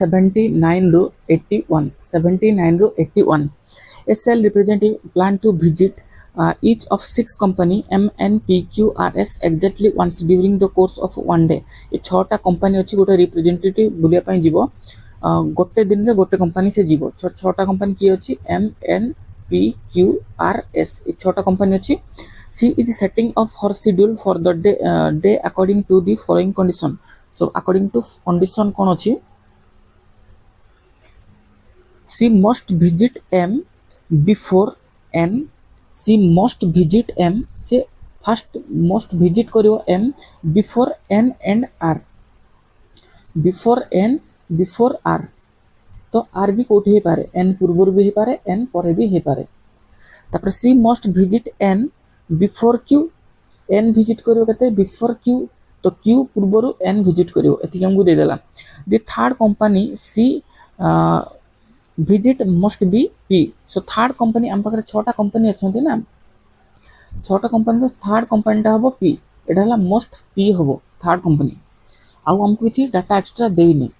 79 ରୁ 81 79 ରୁ 81 a sale representative plan to visit each of 6 company MNPQRS exactly once during the course of one day ए 6टा company अछि गोटे representative बुलिया पई जीवो गोटे दिन रे गोटे कंपनी से जीवो 6टा कंपनी की अछि MNPQRS ए 6टा कंपनी अछि she is setting up her schedule for the day according to the following condition so according to condition कोन अछि she must visit M before N she must visit M से first must visit करियो M before N and R before N before R तो R भी कोठी हे पारे N पूर्वर भी हे पारे N परे भी हे पारे तापर she must visit N before Q N visit करियो कते before Q तो Q पूर्वरु N visit करियो एथि हमकु दे देला the third company she visit must be P so third company हम पाखरे 6टा कंपनी अछंती ना 6टा कंपनी रो थर्ड कंपनी टा हबो P एटा हला मोस्ट P हबो थर्ड कंपनी आ हमकु किछि डाटा एक्स्ट्रा देइनी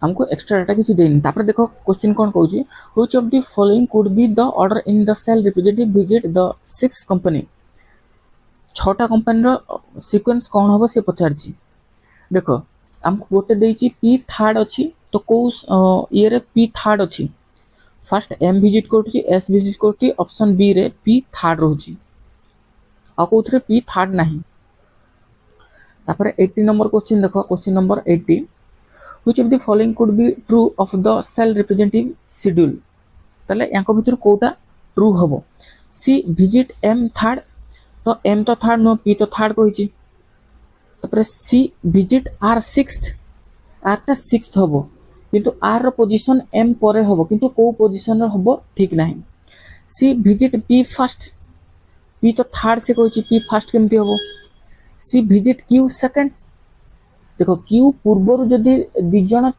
हमको एक्स्ट्रा डाटा किछि देइनी तापर देखो क्वेश्चन कोन कहउची which of the following could be the order in the cell representative visit the 6 company 6टा कंपनी रो सीक्वेंस कोन हबो से पचारची देखो हमको गोटे देइची P थर्ड अछि तो को ईयर रे P थर्ड अछि फर्स्ट M विजिट करछि S विजिट करछि ऑप्शन बी रे P थर्ड रहउची आ कोथरे P थर्ड नाही तापर 80 नंबर क्वेश्चन देखो question number 80 which of the following could be true of the cell representative schedule तले याको भितर कोटा ट्रू हबो सी विजिट M थर्ड तो M तो थर्ड नो P तो थर्ड कहिची तापर C visit R sixth R टा सिक्स्थ हबो किंतु R रो पोजीशन M परे हबो किंतु को पोजीशन रो हबो ठीक नाही सी विजिट P फर्स्ट P तो थर्ड से कहिची P फर्स्ट केमती हबो सी विजिट Q सेकंड देखो Q पूर्वरु जदी दिजण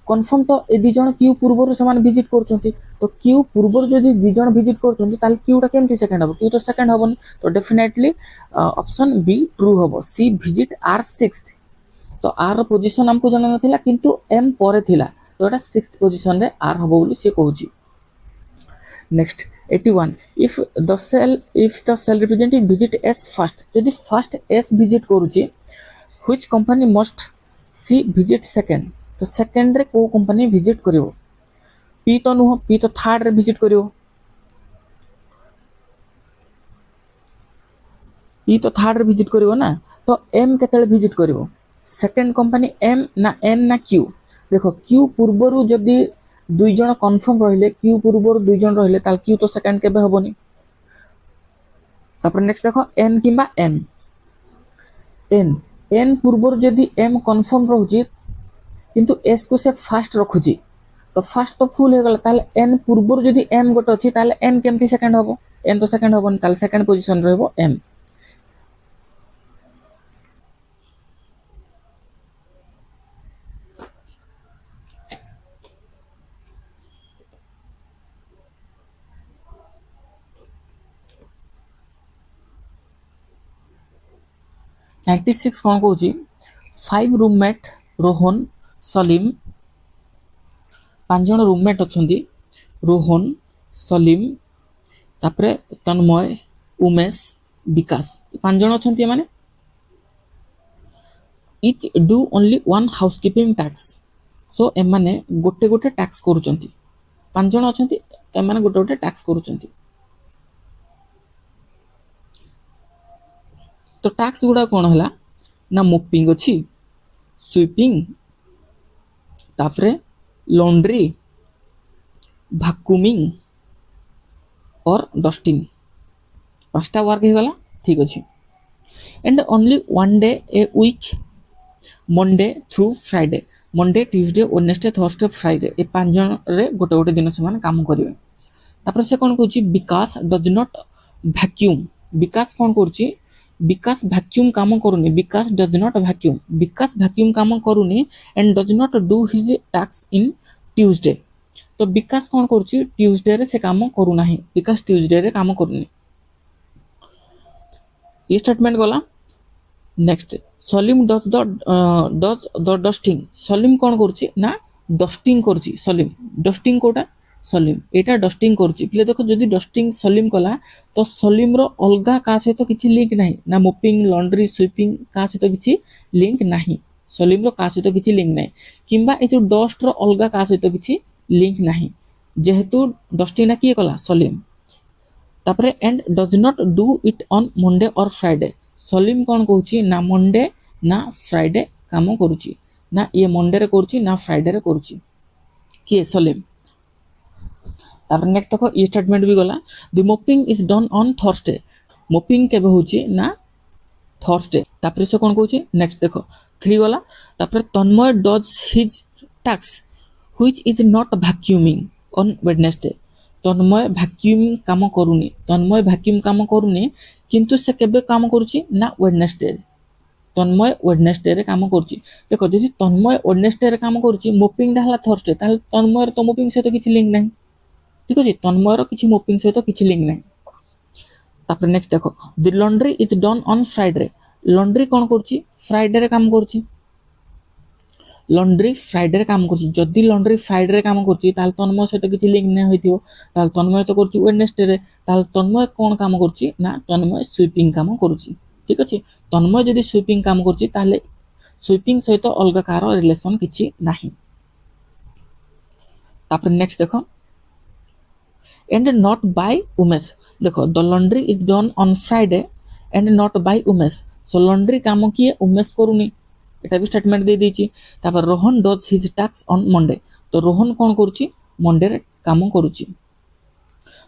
कंफर्म तो ए दिजण Q पूर्वरु समान विजिट करचंती तो Q पूर्वरु जदी दिजण विजिट करचंती ताल Q टा केमती सेकंड हबो Q तो सेकंड हबोनी तो डेफिनेटली ऑप्शन बी ट्रू हबो सी विजिट R सिक्स्थ तो R पोजीशन हमको जना नथिला किंतु M परे थिला तो एटा सिक्स्थ पोजीशन रे R हबो बोली से कहूची next 81 if the cell representative visit S first जदी फर्स्ट S विजिट करूची which company must see visit second तो सेकंड रे को कंपनी विजिट करिवो P तो नुह P तो थर्ड रे विजिट करिवो P तो थर्ड रे विजिट करिवो ना तो M केतले विजिट करिवो सेकंड कंपनी M ना N ना Q देखो Q पूर्वरु जदी दुई जण कंफर्म रहिले Q पूर्वरु दुई जण रहिले ताल Q तो सेकंड केबे हबोनी तापर नेक्स्ट देखो N किबा N पूर्वरु जदी M कंफर्म रहउची किंतु S को से फर्स्ट रखुची तो फर्स्ट तो फुल हे गला ताले N पूर्वरु जदी M गोटे अछि ताले N केमती सेकंड हबो N तो सेकंड हबोनी ताले सेकंड पोजीशन रहबो M नाइंटी सिक्स कौन कहूँ 5 रूममेट रोहन सलीम 5 जन रूममेट अच्छा रोहन सलीम तापरे तन्मय उमेश विकास 5 जन अच्छा माने each do only one housekeeping टैक्स सो एमाने गोटे गोटे टैक्स करूचंती 5 जन अच्छा एमाने गोटे गोटे टैक्स करूचंती तो टैक्स गुड़ा कौन है ना मोपिंग अच्छी स्वीपिंग तापरे लॉन्ड्री वैक्यूमिंग और डस्टिंग 5टा वर्क हो गला ठीक अच्छे and only one day a week Monday through Friday Monday Tuesday Wednesday Thursday Friday ए 5 जन रे गोटे गोटे दिन से काम करेंगे तापर से कौन कहूँ Vikas does not vacuum Vikas कौन करुच्ची विकास वैक्यूम काम करूनी Vikas does not vacuum Vikas vacuum काम करूनी and does not do his टैक्स इन ट्यूसडे तो विकास कौन करुच्ची ट्यूसडे रे से काम करू नाही विकास ट्यूसडे रे काम करूनी ये स्टेटमेंट गला next Salim does the dusting Salim कौन करुच्ची ना डस्टिंग करुच्ची सलीम डस्टिंग कोटा सलीम एटा डस्टिंग करुच्ची पिले देखो जदि डस्टिंग सलीम कला तो सलीम रो अलगा का सहित किछि लिंक नाही ना मोपिंग लॉन्ड्री स्वीपिंग का सहित किछि लिंक नाही सलीम रो का सहित किछि लिंक नाही किंबा ए जो डस्ट रो अलगा का सहित किछि लिंक नाही जेहेतु डस्टिंग ना किए कला सलीम तापरे and does not do it on Monday और फ्राइडे सलीम कौन कहूची ना मंडे ना फ्राइडे काम करुची ना ये मंडे रे करुची ना फ्राइडे रे करुची किए सलीम तापर नेक्स्ट देखो ये स्टेटमेंट भी गला the mopping is done on Thursday mopping केबे होची ना थर्सडे तापर से कौन कहूची नेक्स्ट देखो 3 गला तापर Tanmay does his task which is not vacuuming on Wednesday Tanmay vacuuming काम करूनी तन्मय वैक्यूम काम करूनी किंतु से केबे काम करूची ना वेडनेसडे तन्मय वेडनेसडे रे काम करूची देखो जदि तन्मय वेडनेसडे रे काम करूची मोपिंग दा हला थर्सडे ताले तन्मय तो मोपिंग से तो किछि लिंक नाही ठीक अछि तन्मय रो किछि मोपिंग से तो किछि लिंक नाही तापर नेक्स्ट देखो the laundry is done on Friday laundry कोन करूची फ्राइडे रे काम करूची लॉन्ड्री फ्राइडे रे काम करूची जदि लॉन्ड्री फ्राइडे रे काम करूची ताल तन्मय से तो किछि लिंक नै होइथियो ताल तन्मय तो करूची वेडनेसडे रे ताल तन्मय कोन काम करूची ना तन्मय स्वीपिंग काम करूची ठीक अछि तन्मय जदि स्वीपिंग काम करूची ताले स्वीपिंग सहित अलगा कार रिलेशन किछि नाही तापर नेक्स्ट देखो एंड नॉट बाय उमेश देखो the laundry is done on Friday and not by Umesh so laundry काम किए उमेश करूनी एटा भी स्टेटमेंट दे देछि तापर Rohan does his task on Monday तो रोहन कोन करूची मंडे रे काम करूची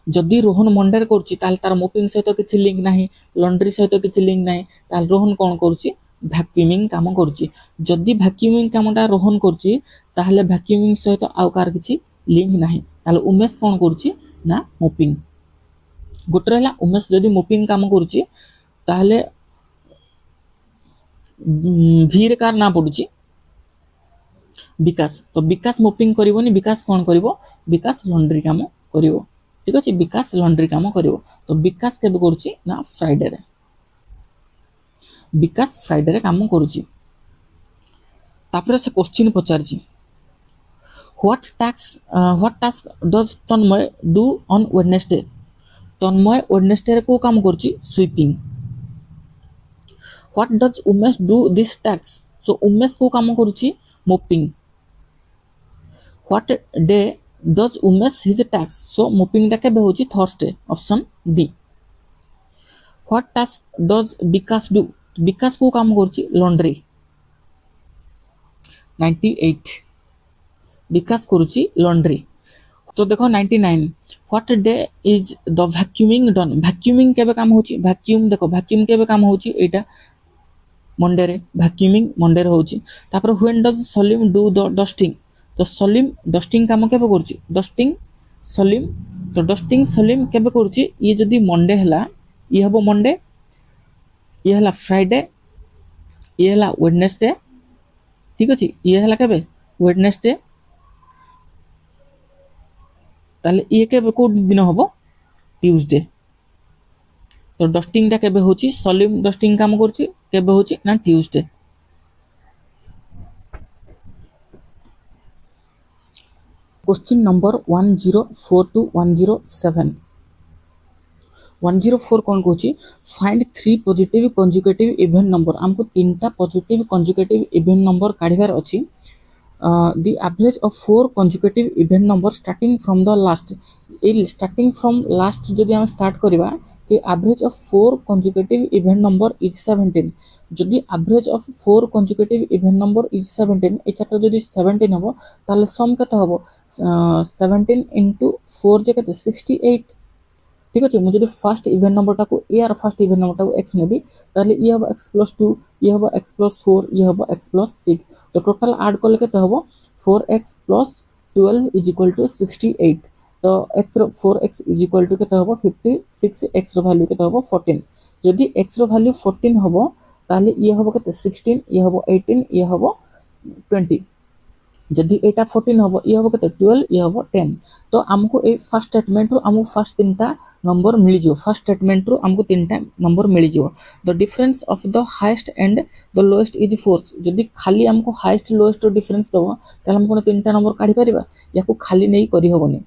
जदि रोहन मंडे रे करूची ताल तार मोपिंग सहित किछि लिंक नाही लॉन्ड्री सहित किछि लिंक नाही ताल रोहन कोन करूची वैक्यूमिंग काम करूची जदि वैक्यूमिंग कामटा रोहन करूची ताहले वैक्यूमिंग सहित आउ कार किछि लिंक नाही ताल उमेश कोन करूची ना मोपिंग गोटे रहा उमेश जदि मोपिंग काम करूची ताहले भीर कार ना पडुची विकास तो विकास मोपिंग करिवोनी विकास कोन करिवो विकास लॉन्ड्री काम करिवो ठीक अछि विकास लॉन्ड्री काम करिवो तो विकास केबे करूची ना फ्राइडे रे विकास फ्राइडे रे काम करूची तापर से क्वेश्चन पचारची what task does Tanmay do on Wednesday Tanmay Wednesday रे को काम करूची sweeping what does Umesh do this task so Umesh को काम करूची mopping what day does Umesh his task so mopping टा केबे होची Thursday option D what task does Vikas do Vikas को काम करूची लॉन्ड्री 98 विकास करूची लॉन्ड्री तो देखो 99 what day is the vacuuming done vacuuming केबे काम होची वैक्यूम देखो वैक्यूम केबे काम होची एटा मंडे रे वैक्यूमिंग मंडे रे होची तापर when does Salim do the dusting तो सलीम डस्टिंग काम केबे करूची डस्टिंग सलीम तो डस्टिंग सलीम केबे करूची ये जदी मंडे हला ये हबो मंडे ये हला फ्राइडे ये हला वेडनेसडे ठीक अछि ये हला केबे वेडनेसडे ताले ये केबे को दिन हबो ट्यूसडे तो डस्टिंग टा केबे होची सलीम डस्टिंग काम करची केबे होची ना ट्यूसडे क्वेश्चन नंबर 104 टू 107 104 कौन कहूची find 3 positive conjugative even number हमको तीनटा पॉजिटिव कंजुगेटिव इवन नंबर काढिबार अछि the average of 4 consecutive even number starting from the last starting from last जदि हम स्टार्ट करबा कि average of 4 consecutive even number is 17 जदि average of 4 consecutive even number is 17 एचाटा जदि 17 हबो ताले सम केते हबो 17 into 4 जे केते 68 ठीक अछि मु जदि फर्स्ट इवन नंबर टाको A R first even number टाको x नेबी ताले ये हबो x + 2 ये हबो x + 4 ये हबो x + 6 तो टोटल ऐड करले केते हबो 4x + 12 = 68 तो x रो 4x = केते हबो 56 x रो वैल्यू केते हबो 14 जदि x रो वैल्यू 14 हबो ताले ये हबो केते 16 ये हबो 18 ये हबो 20 जदि एटा 14 हम ये हम के 12 ये हम 10 तो आमको ए फर्स्ट स्टेटमेंट रू आमको फर्स्ट तीनटा नंबर मिल जो फर्स्ट स्टेटमेंट रू आमको तीनटा नंबर मिल जो the difference of the highest and the lowest is 4 जदि खाली आमको हाईएस्ट लोएस्ट रो डिफरेंस दबो त हम कोन तीनटा नंबर काढी परिबा याको खाली नहीं करी होबनी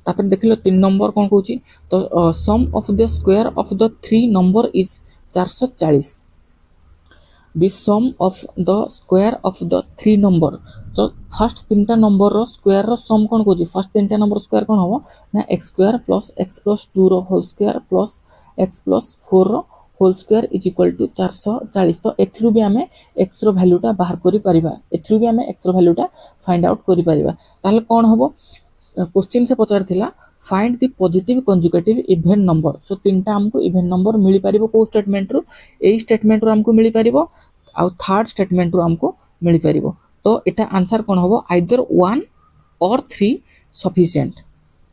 तापर देखिलो 3 नंबर कोन कहूची तो sum of the square of the 3 number is 440 the sum of the square of the 3 number तो फर्स्ट तीनटा नंबर रो स्क्वायर रो सम कोन कोजी फर्स्ट तीनटा नंबर स्क्वायर कोन हो ना x square plus x plus 2 रो whole square plus x plus 4 रो whole square is equal to 440 तो एथरु भी हमें x रो वैल्यूटा बाहर करि परिबा एथरु भी हमें x रो वैल्यूटा फाइंड आउट करि परिबा ताले कोन होबो क्वेश्चन से पचार थिला find the positive conjugative even number so तीनटा हमको इवन नंबर मिली परिबो को स्टेटमेंट रो एई स्टेटमेंट रो हमको मिली परिबो आ थर्ड स्टेटमेंट रो हमको मिली परिबो तो एटा आंसर कोन होबो आइदर 1 और 3 सफिशिएंट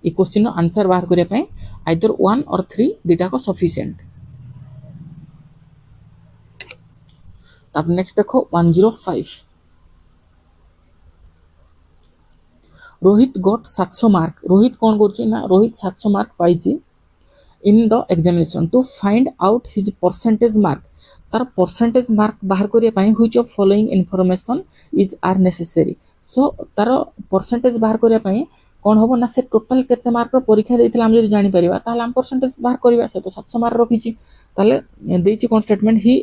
ई क्वेश्चन रो आंसर बाहर करिया पई आइदर 1 और 3 दिटा को सफिशिएंट तब नेक्स्ट देखो 105 रोहित गॉट 700 मार्क रोहित कौन करछि ना रोहित 700 मार्क पाइछि in the examination to find out his percentage mark तार परसेंटेज मार्क बाहर करिया पई which of following information is are necessary so तार परसेंटेज बाहर करिया पई कोन होबो ना से टोटल केते मार्क रो परीक्षा देथिला हम जदि जानि परिबा ताले हम परसेंटेज बाहर करिबा से तो 700 मार्क रखिछि ताले देछि कोन statement he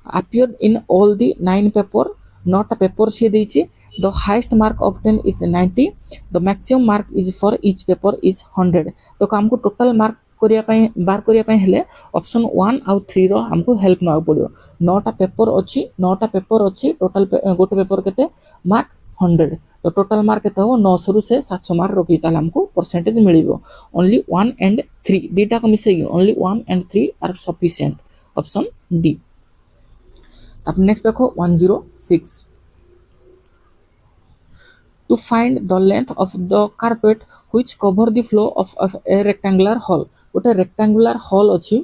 appeared in all the 9 paper not a paper से देछि the highest mark obtained is 90 the maximum mark is for each paper is 100 तो हमको टोटल मार्क करिया पई बार करिया पई हेले ऑप्शन 1 आ 3 रो हमको हेल्प ना पड़ियो नोटा पेपर अछि टोटल गोटे पेपर केते मार्क 100 तो टोटल मार्क केते हो 900 रु से 700 मार्क रखि ताले हमको परसेंटेज मिलिबो ओनली 1 एंड 3 दीटा को मिसेगी only 1 and 3 are sufficient option D अब नेक्स्ट देखो 106 to find the length of the carpet which cover the floor of a rectangular hall गोटे rectangular hall अछि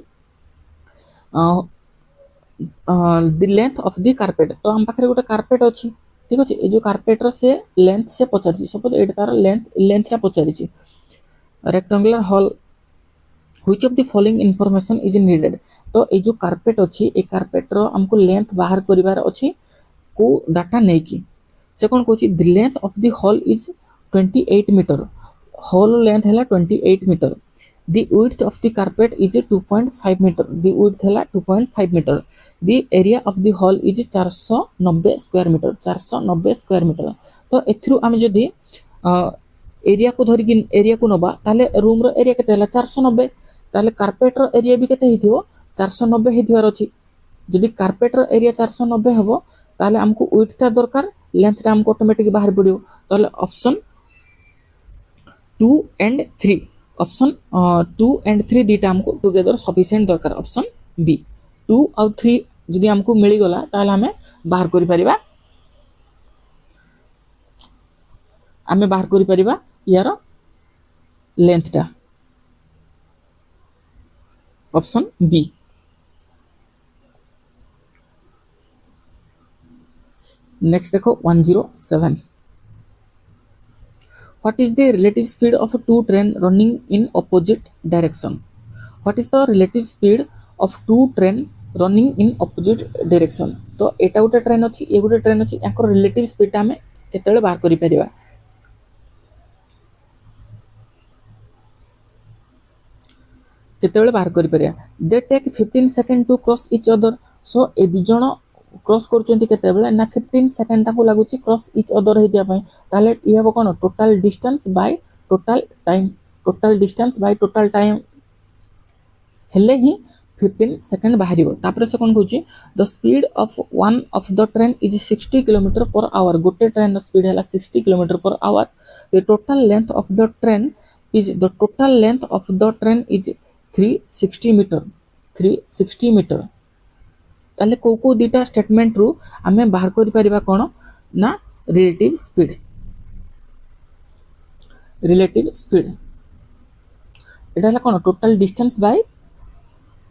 the length of the carpet तो हम पाखरे गोटे carpet अछि ठीक अछि ए जो carpet रो से length से पचारछि सपोज एटा तार length रा पचारिछि rectangular hall which of the following information is needed तो ए जो carpet अछि ए carpet रो हमको length बाहर करिवार अछि को डाटा नै की से कोन कोची the length of the hall is 28 metre hall length हैला 28 metre the width of the carpet is 2.5 metre the width हैला 2.5 metre the area of the hall is 490 square metre 490 square metre तो एथरु हम जदी एरिया को धरि कि area को नबा ताले रूम रो एरिया केते हैला 490 ताले कारपेट रो एरिया भी केते हिथियो 490 हिथिवार अछि जदी कारपेट रो एरिया 490 हबो ताले हमको विड्थ ता दरकार लेंथ रा हमको ऑटोमेटिक बाहर पड़ियो ताले ऑप्शन 2 एंड 3 ऑप्शन 2 एंड 3 दीटा हमको टुगेदर सफिशिएंट दरकार ऑप्शन बी 2 और 3 जदी हमको मिली गला ताले हमें बाहर करि परिबा हमें बाहर करि परिबा यार लेंथ टा ऑप्शन बी नेक्स्ट देखो 107 what is the relative speed of two train running in opposite direction what is the relative speed of two train running in opposite direction तो एटा गोटे ट्रेन अछि ए गोटे ट्रेन अछि एकर रिलेटिव स्पीड हमें केतेले बाहर करि परिबा केतेले बाहर करि परिबा they take 15 second to cross each other so ए दि जण क्रॉस करचंती केते बेले ना 15 सेकंड ताको लागुची क्रॉस ईच अदर हेतिया पई ताले इ हेबो कोन total distance by total distance by total time हेले ही 15 सेकंड बाहरिबो तापर से कोन कहूची the speed of one of the train is 60 kilometre per hour गोटे ट्रेन स्पीड हैला 60 kilometre per hour the total length of the train is 360 metre ताले को दीटा स्टेटमेंट रू आमे बाहर करि परिबा कोन ना रिलेटिव स्पीड एटा हला कोन total distance by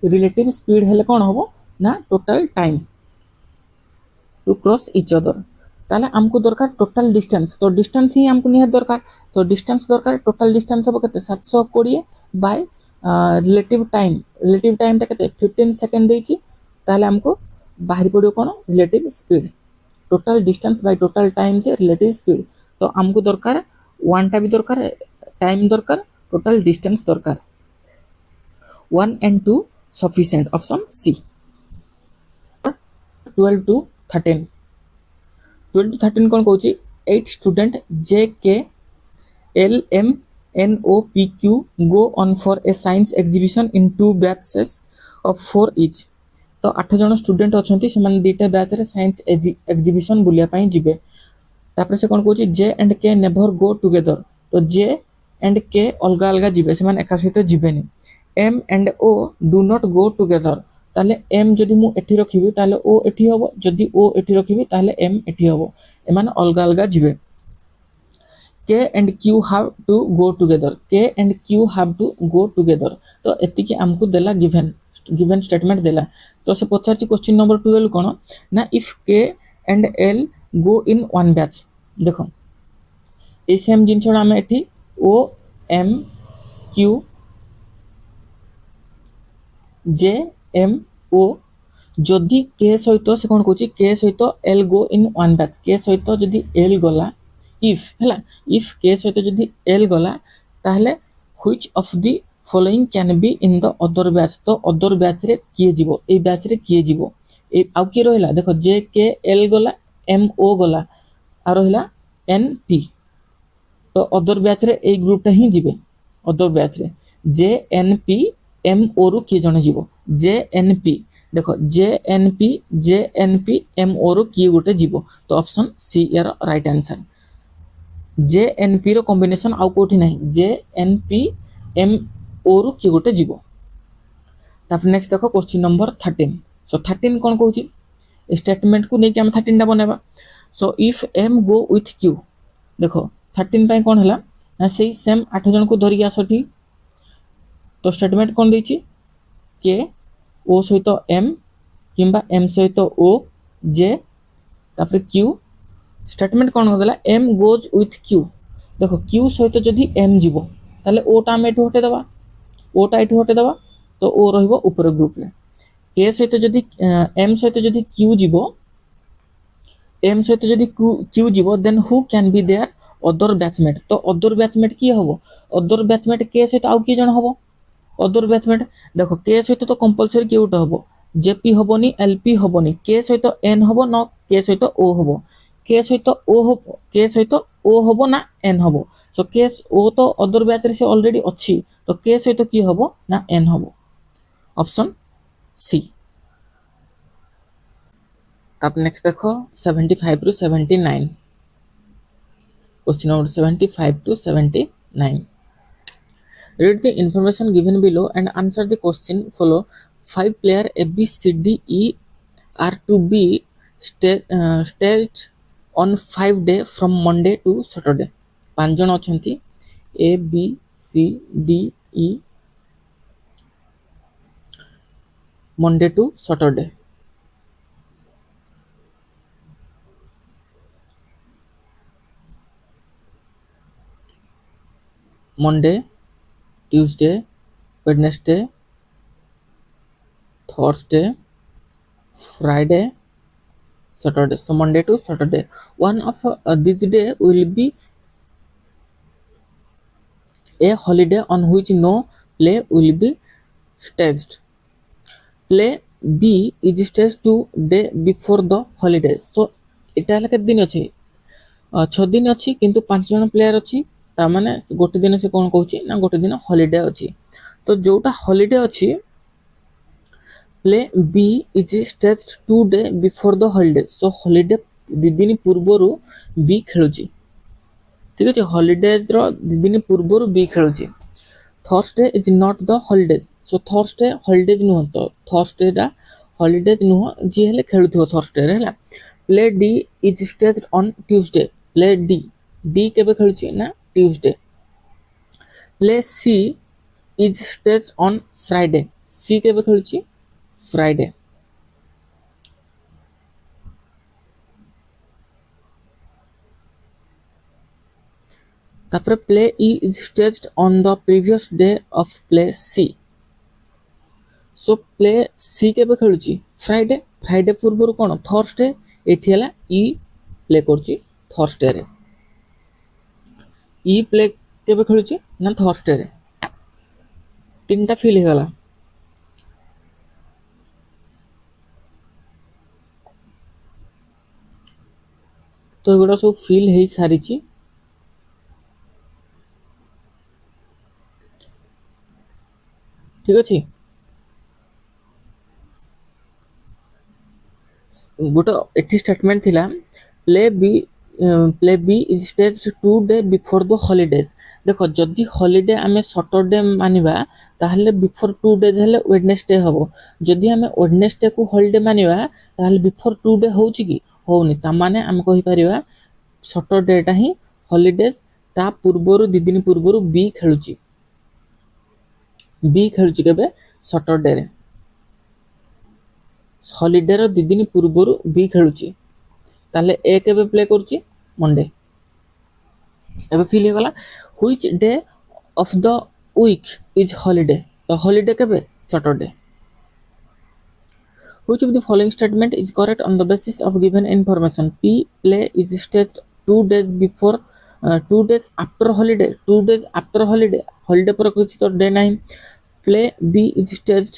relative speed हेले कोन होबो ना total time to cross each other ताले हमको दरकार टोटल डिस्टेंस, तो डिस्टेंस ही हमको निहात दरकार, तो डिस्टेंस दरकार टोटल डिस्टेंस हम केते 720 बाय रिलेटिव टाइम टा केते 15 सेकंड देछि, ताले हमको बाहरी पड़ो कोन relative speed, total distance by total time जे रिलेटिव स्पीड। तो हमको दरकार वन टा भी दरकार, टाइम दरकार, टोटल डिस्टेंस दरकार, 1 and 2 sufficient, option C. 12 to 13, 12 to 13 कौन कहूँ 8 student J K L M N O P Q go on for a science exhibition in 2 batches of 4 each. तो 8 जन स्टूडेंट अच्छा से दुटा बैच रे साइंस एग्जिबिशन बुलिया पाई जिबे। तापर से कौन कहूँ जे एंड के नेभर गो टुगेदर, तो जे एंड के अलग अलग जिबे, से एका सहित जिबेनी। M and O do not go together, ताले एम जदि मु एठी रखिबी ताले ओ एठी हबो, जदि ओ एठी रखिबी ताले एम एठी हबो, एमान अलग अलग जिबे। K and Q have to go together, K and Q have to go together, तो एतिकी हमको देला गिवन स्टेटमेंट देला। तो से पचार क्वेश्चन नंबर 12 कोन ना, इफ के and L go in one batch, देखो ए सेम जिनछड़ा हम एठी ओ एम क्यू जे एम ओ, जदि के सहित से कौन कहूँ के सहित L go in one batch, के सहित जदि एल गला, इफ है इफ के सहित जदि एल गला ताहले which of the following can be in the other batch, तो अदर बैच रे किए जीवो, ए बैच रे किए जीवो, ए आउ के रहिला देखो जे के एल गला, एम ओ गला, आ रहिला एन पी, तो अदर बैच रे ए ग्रुपटा ही जीवे, अदर बैच रे J N P M O रु किए जने जीवो, जे एन पी, देखो J N P M O रु किए गोटे जीवो, तो ऑप्शन सी यार right answer. J N P रो कॉम्बिनेशन आउ कोठी नहीं, J N P M O रु किए गोटे जीवो। तापर नेक्स्ट देखो क्वेश्चन नंबर 13, सो 13 कोन कहूची स्टेटमेंट को लेके हम 13 टा बनेबा। So if M go with Q, देखो 13 पाई कोन हला ना, सेही सेम 8 जन को धरिया आसठी, तो स्टेटमेंट कौन देछि के ओ सहित एम किंबा एम सहित ओ जे, तापर क्यू, स्टेटमेंट कौन होगला एम गोज विथ क्यू, देखो क्यू सहित जदि एम जीवो ताले ओ टा हम एठु हटे दबा, ओ टा एठु हटे दबा, तो ओ रहिबो ऊपर ग्रुप रे। के सहित जदि एम सहित जदि क्यू जीवो, एम सहित जदि क्यू जीवो, then who can be there other batchmate, तो अदर बैचमेट किए हबो, अदर बैचमेट के सहित आउ किए जण हबो अदर बैचमेट, देखो के सहित तो कंपलसरी किए उठा हबो, जेपी हबोनी एलपी हबोनी, के सहित एन हबो न के सहित ओ हबो, के सहित ओ हबो, के सहित ओ हबो ना एन हबो, सो के ओ तो अदर बैच रे से ऑलरेडी अछि, तो के सहित की हबो ना एन हबो, ऑप्शन सी। तब नेक्स्ट देखो 75 to 79, question number 75 to 79, read the information given below and answer the question follow. 5 player A B C D E are to be staged on 5 day from Monday to Saturday। 5 जन अछंती A B C D E Monday to Saturday। Monday, Tuesday, Wednesday, Thursday, Friday, Saturday। So Monday to Saturday, one of this day will be a holiday on which no play will be staged। Play B is staged 2 days before the holiday। So एटा हला के दिन अछि 6 दिन अछि, किंतु 5 जन player अछि, ता माने गोटे दिन से कोन कहूची ना गोटे दिन हॉलिडे अछि, तो जोटा हॉलिडे अछि play B is staged 2 days before the holiday. So holiday 2 दिन पूर्वरु बी खेलुची, ठीक अछि, हॉलिडेज रो 2 दिन पूर्वरु बी खेलुची। Thursday is not the holidays, so Thursday holidays नुह, तो थर्सडे दा हॉलिडेज नुह, जी हेले खेलुथिबो थर्सडे रे हला। Play D is staged on Tuesday, play D, D केबे खेलुची ना Tuesday. Play C is staged on Friday, C केबे खेलुची फ्राइडे। तापर play E is staged on the previous day of play C so play C केबे खेलुची Friday Friday पूर्व कौन थर्सडे एठी हला ई प्ले करची थर्सडे रे ई प्ले केबे खेलुची ना थर्सडे रे तीनटा फिल हो गला तो एगुड़ा सब फिल हो सारी ठीक अच्छे गोटे एटी स्टेटमेंट थिला play B is staged 2 day before the holidays देखो जदि हॉलीडे आमे सैटरडे मानिबा ताहले बिफोर 2 डेज हेले वेडनेसडे हबो जदि आमे वेडनेसडे को हॉलीडे मानिबा ताहले बिफोर 2 डे होउची की होउनी ता माने आमे कहि परिबा सैटरडे टा ही हॉलीडेज ता पूर्वरु दि दिन पूर्वरु बी खेलुची केबे सैटरडे रे हॉलीडे रो दि दिन पूर्वरु बी खेलुची ताले ए केबे प्ले करूची मंडे एबे फिल गला which day of the week is holiday तो हॉलीडे केबे Saturday which of the following statement is correct on the basis of given information P play is staged 2 days before 2 days after holiday 2 days after holiday holiday पर कुछ तो day नहीं play B is staged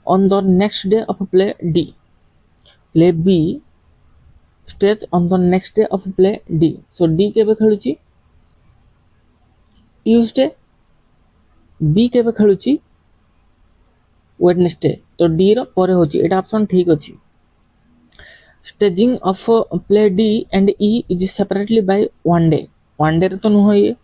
on the next day of play D play B stage on the next day of play D so D केबे खेलुची Tuesday B केबे खेलुची Wednesday तो D रो परे होची एटा option ठीक अछि staging of play D and E is separately by one day रे तो नुह ये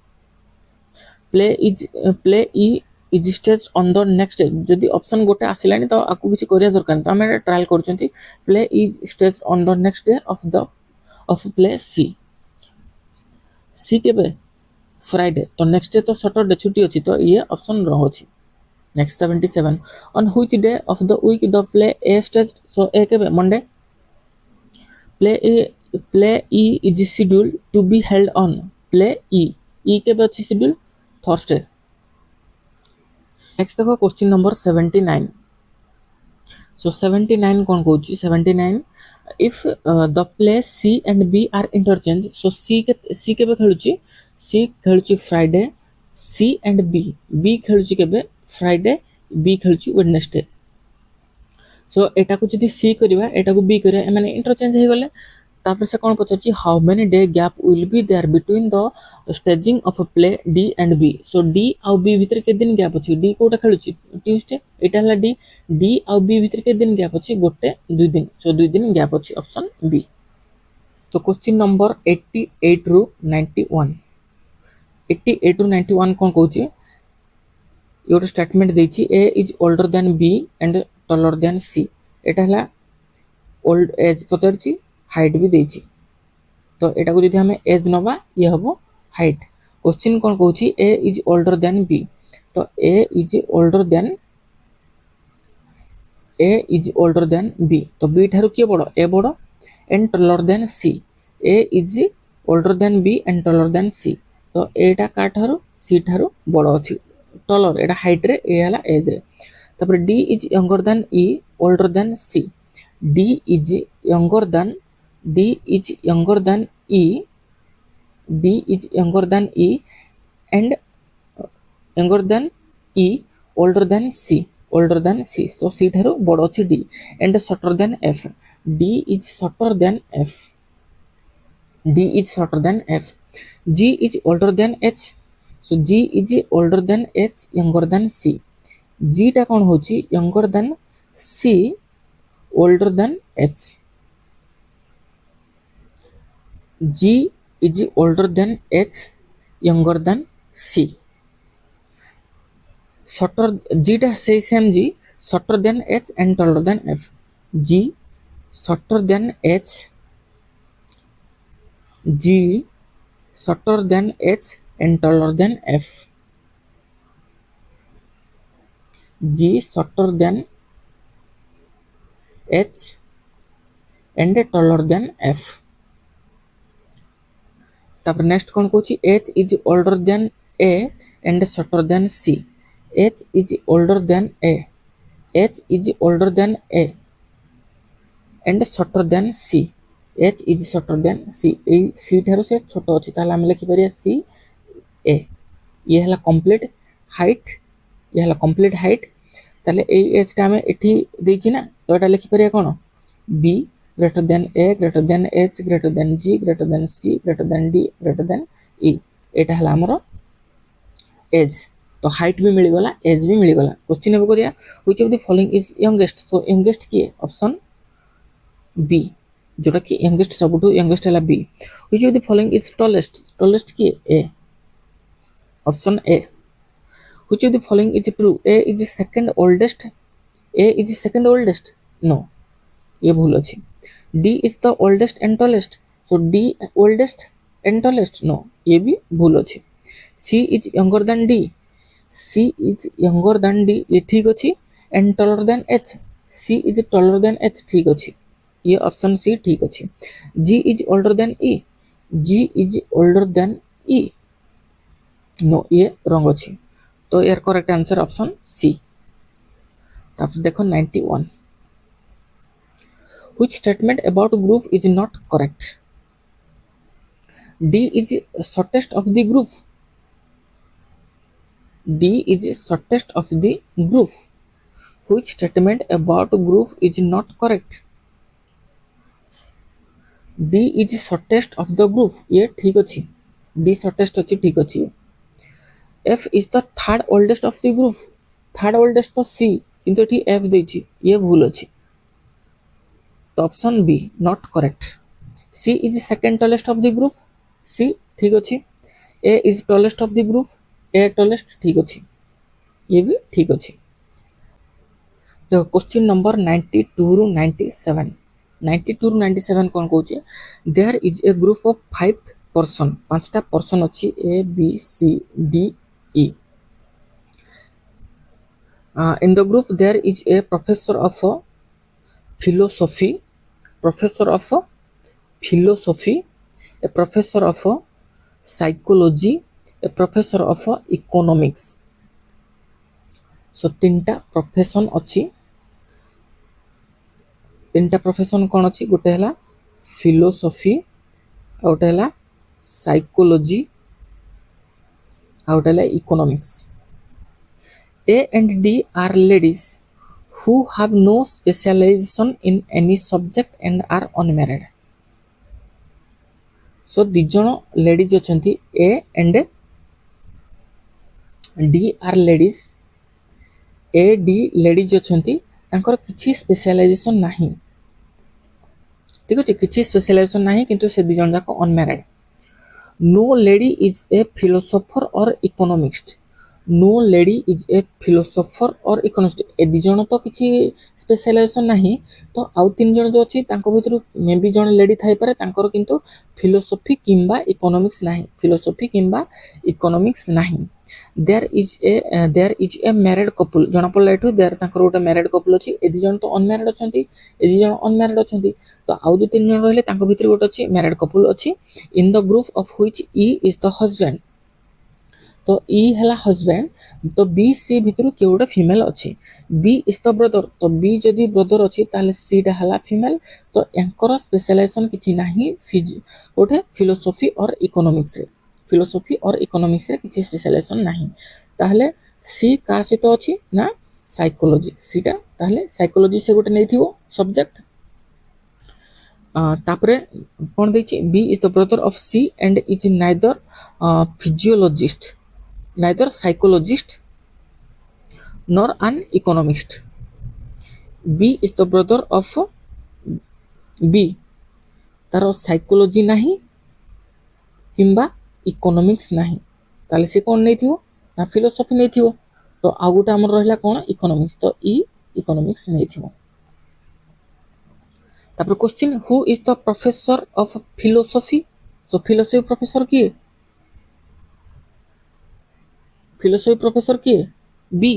play E is stage on the next day जदि ऑप्शन गोटे आसिलानी तो आकु किछि करिया दरकार तो हम ट्रायल करचंती play is stage on the next day of play C केबे फ्राइडे तो नेक्स्ट डे तो सैटरडे छुट्टी अछि तो ये ऑप्शन रहो अछि next 77 on which day of the week the play A stage so A केबे Monday play E is scheduled to be held on play E केबे अछि शेड्यूल थर्सडे नेक्स्ट देखो क्वेश्चन नंबर 79 सो 79 कौन कहूँ 79 if the play C and B are interchange so C केबे खेलुची C खेलुची Friday C and B खेलुची केबे फ्राइडे बी खेलुची वेडनेसडे सो एटा को जदि सी करबा एटा को बी करबा माने इंटरचेंज हे गले तापर से कौन पचाची how many day gap will be there between the staging of play D and B so D आउ बी भीतर के दिन गैप अछि डी कोटा खेलुची ट्यूसडे एटा हला डी आउ बी भीतर के दिन गैप अछि गोटे 2 दिन सो 2 दिन गैप अछि ऑप्शन बी तो क्वेश्चन नंबर 88 रु 91 88 रु 91 कौन कहूची योर स्टेटमेंट देछि A is older than B and taller than C एटा हला ओल्ड एज पचारची हाइट भी देछि तो एटा को जदि हमें एज नबा ये हबो हाइट क्वेश्चन कोन कहूची A is older than B तो A is older than B तो बी थारु के बडो ए बडो and taller than C A is older than B and taller than C तो एटा का थारु सी थारु बडो अछि टॉलर एटा हाइट रे ए हला एज रे तापर D is younger than E older than C D is younger than E, D is younger than E and younger than E, older than C. So C Tharu बड़ अछि D and shorter than F. D is shorter than F. G is older than H. So G is older than H, younger than C. G टा कोन होची younger than C, older than H. G is older than H, younger than C. Shorter G टा same G, shorter than H and taller than F. G shorter than H, G shorter than H and taller than F. G shorter than H and taller than F. तापर next कौन कहूँ H is older than A and shorter than C H is older than A H is older than A and shorter than C H is shorter than C A C ठारो से छोट अच्छी ताहले आम लिखिपर सी ए ये है कंप्लीट हाइट ये है कंप्लीट हाइट ताले ए एच टा हमें एठी देछि ना तो एटा लिखिपर कौन B greater than A greater than H greater than G greater than C greater than D greater than E एटा है हमर एज तो हाइट भी मिलगला एज भी मिलगला क्वेश्चन अब करिया which of the following is youngest so youngest किए option B जोटा कि यंगेस्ट सबुठु यंगेस्ट है B which of the following is tallest tallest किए A option A which of the following is true A is second oldest A is second oldest no ये भूल अच्छी D is the oldest and tallest so D oldest and tallest no ये भी भूल अच्छी C is younger than D C is younger than D ये ठीक अच्छी and taller than H C is taller than H ठीक अच्छी ये ऑप्शन सी ठीक अच्छी G is older than E G is older than E no ये रंग अच्छी तो यार करेक्ट आंसर ऑप्शन सी तापर देखो 91 which statement about group is not correct D is shortest of the group D is shortest of the group which statement about group is not correct D is shortest of the group ये ठीक अच्छी D shortest अच्छी ठीक अच्छी F is the third oldest of the group third oldest तो C किंतु एठी F देछि ये भूल अच्छी तो option B not correct C is second tallest of the group C ठीक अच्छी A is tallest of the group A tallest ठीक अच्छी ये भी ठीक अच्छी देखो क्वेश्चन नंबर 92 रु 97 92 रु 97 कौन कहूँ there is a group of 5 person 5टा पर्सन अच्छी A B C D E in the group there is a professor of philosophy professor of philosophy a professor of psychology a professor of economics so तीनटा profession अच्छी तीनटा profession कौन अच्छी गोटे है philosophy आ गोटे है साइकोलॉजी आ गोटे है economics A and D are ladies who have no specialization in any subject and are unmarried so दिजन लेडीज अच्छी A and D are ladies A D ladies अच्छी तांकर किछि स्पेशलाइजेशन नहीं ठीक अच्छे किछि स्पेशलाइजेशन नहीं किंतु से दिजन जाक unmarried no lady is a philosopher or economist no lady is a philosopher or economist A दिजन तो किसी स्पेशलाइजेशन नहीं तो आउ तीन जन जो अच्छी भर मे बी जन लेडी थाई पारे तांकर किंतु फिलोसफी किंबा इकोनॉमिक्स नहीं फिलोसफी किंबा इकोनॉमिक्स नहीं there is a married couple जना पड़ला एठू देयर तांकर गोटे मैरिड कपल अछि ए दिजन तो अनमैरिड अछंती ए दिजन अनमैरिड अछंती तो आउ जो तीन जन रहले तांको भीतर गोटे अछि मैरिड कपल अछि इन the group of which E is the husband तो ई है हस्बैंड तो बी सी भितर किए गोटे फीमेल अच्छी बी इज द ब्रदर तो बी जदि ब्रदर अच्छी ताले सी टा है फीमेल तो यांकर स्पेशलाइजेशन किछि नाही गोटे फिलोसफी और इकोनॉमिक्स रे फिलोसफी और इकोनॉमिक्स रे किछि स्पेशलाइजेशन नाही ताहले सी का सहित अच्छी ना साइकोलॉजी सी टा ताहले साइकोलॉजी से गोटे नैथिवो सब्जेक्ट तापरे कोन दैछि B is the brother of C and is neither physiologist neither psychologist nor an economist B is the brother of B तार साइकोलॉजी नहीं किंबा इकोनॉमिक्स नहीं ताले से कौन नहीं थिवो ना फिलोसफी नहीं थिवो तो आ गोटे हमर रहला कौन इकोनॉमिक्स तो ई इकोनॉमिक्स नहीं थिवो तापर question who is the professor of philosophy so philosophy professor किए फिलोसफी प्रोफेसर किए बी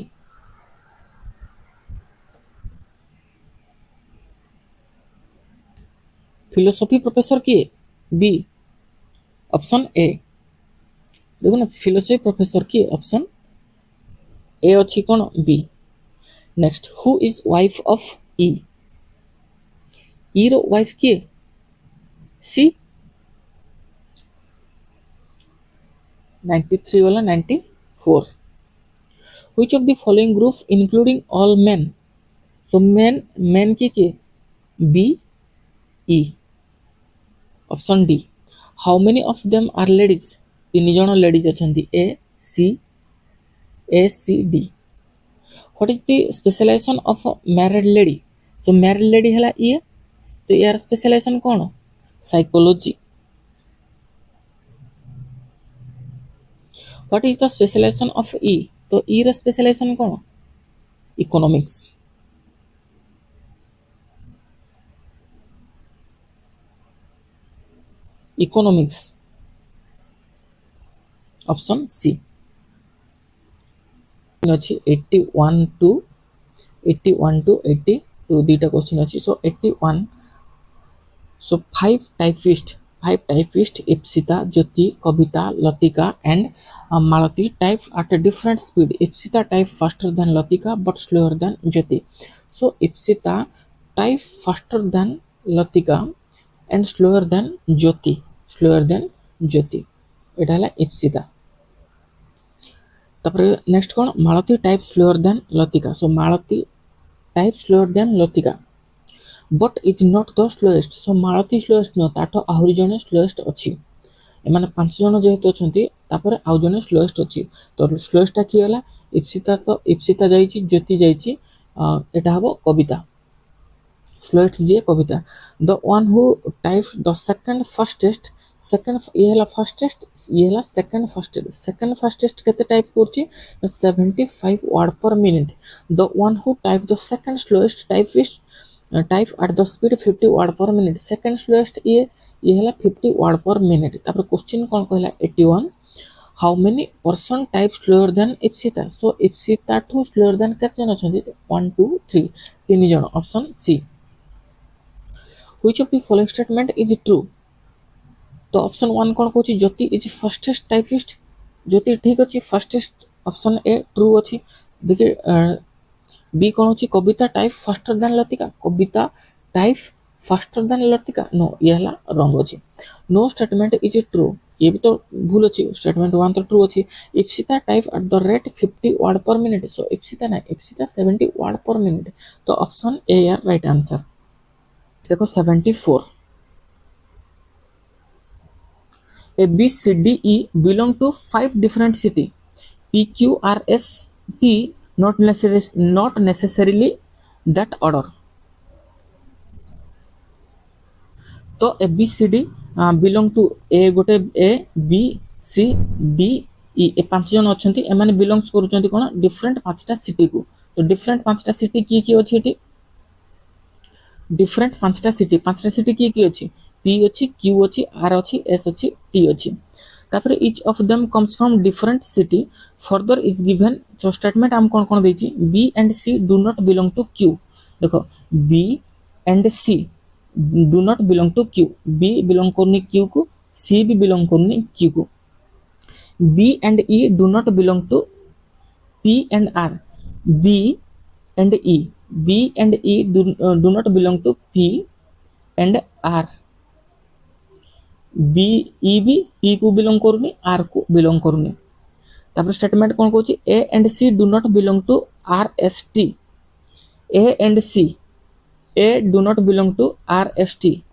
फिलोसफी प्रोफेसर किए बी ऑप्शन ए देखो ना फिलोसफी प्रोफेसर किए ऑप्शन ए अच्छी कौन B. Next who is wife of E रो वाइफ किए सी 93 वाला 94। which of the following group including all men so men के B E option D. How many of them are ladies 3 जन ladies अच्छी A C D. What is the specialization of married lady जो married lady है ये तो यार specialization कौन psychology. What is the specialization of E तो E र स्पेशलाइजेशन कौन इकोनॉमिक्स। इकोनॉमिक्स ऑप्शन सी अच्छी 81 टू 82 दुईटा क्वेश्चन अच्छी so 81 so five typist Ipsita Jyoti Kavita Latika and Malti type at a different speed Ipsita type faster than Latika but slower than Jyoti so Ipsita type faster than Latika and slower than Jyoti एटा हला इप्सिता। तापर next कौन Malati type slower than Latika so Malati type slower than Latika but is not the slowest so Malati slowest न ताठो आहुरी जने slowest अछि एमाने 5 जन जेहेतु अछंती तापर आउ जने स्लोएस्ट अछि तो स्लोएस्टटा की हला इप्सिता तो इप्सिता जाईची ज्योति जाईची एटा हबो कविता स्लोएस्ट जे Kavita the one who type the second ये हला फास्टेस्ट ये हला सेकंड फास्टेस्ट केते टाइप करची 75 word per minute the one who type the second slowest type at the speed 50 word per minute second slowest ये हला 50 वर्ड पर मिनिट। तापर question कोन कहला 81 how many person type slower than Ipsita so Ipsita to slower than केते जन अछंती 1 2 3 3 जन option C. Which of the following statement is true तो ऑप्शन 1 कोन कहूची Jyoti is fastest typist Jyoti ठीक अछि फास्टेस्ट ऑप्शन ए ट्रू अछि। देखिए बी कोन होची Kavita type faster than Latika Kavita type faster than Latika no ये हला रॉन्ग अछि। नो स्टेटमेंट इज ट्रू ये भी तो भूल अछि स्टेटमेंट 1 तो ट्रू अछि। Ipsita type at the rate 50 word पर मिनट सो इप्सिता 70 वर्ड पर मिनट तो ऑप्शन ए यार राइट आंसर। देखो 74 A B C D E belong to 5 different city P Q R S T not necessarily that order तो A B C D belong to A गोटे A B C D E ए 5 जन अछंती ए माने belongs करूचंती कोन different 5टा city को तो different 5टा city की अछि eighty different 5टा city की अछि P अछि Q अछि R अछि S अछि T अछि। तापर each of them comes from different city further is given so statement हम कोन देछि B and C do not belong to Q देखो B and C do not belong to Q B belong करनी Q को C भी belong करनी Q को B and E do not belong to P and R B and E do not belong to P and R B E भी P को belong करूनी R को belong करूनी। तापर स्टेटमेंट कोन कहूची A and C do not belong to R S T A and C A do not belong to R S T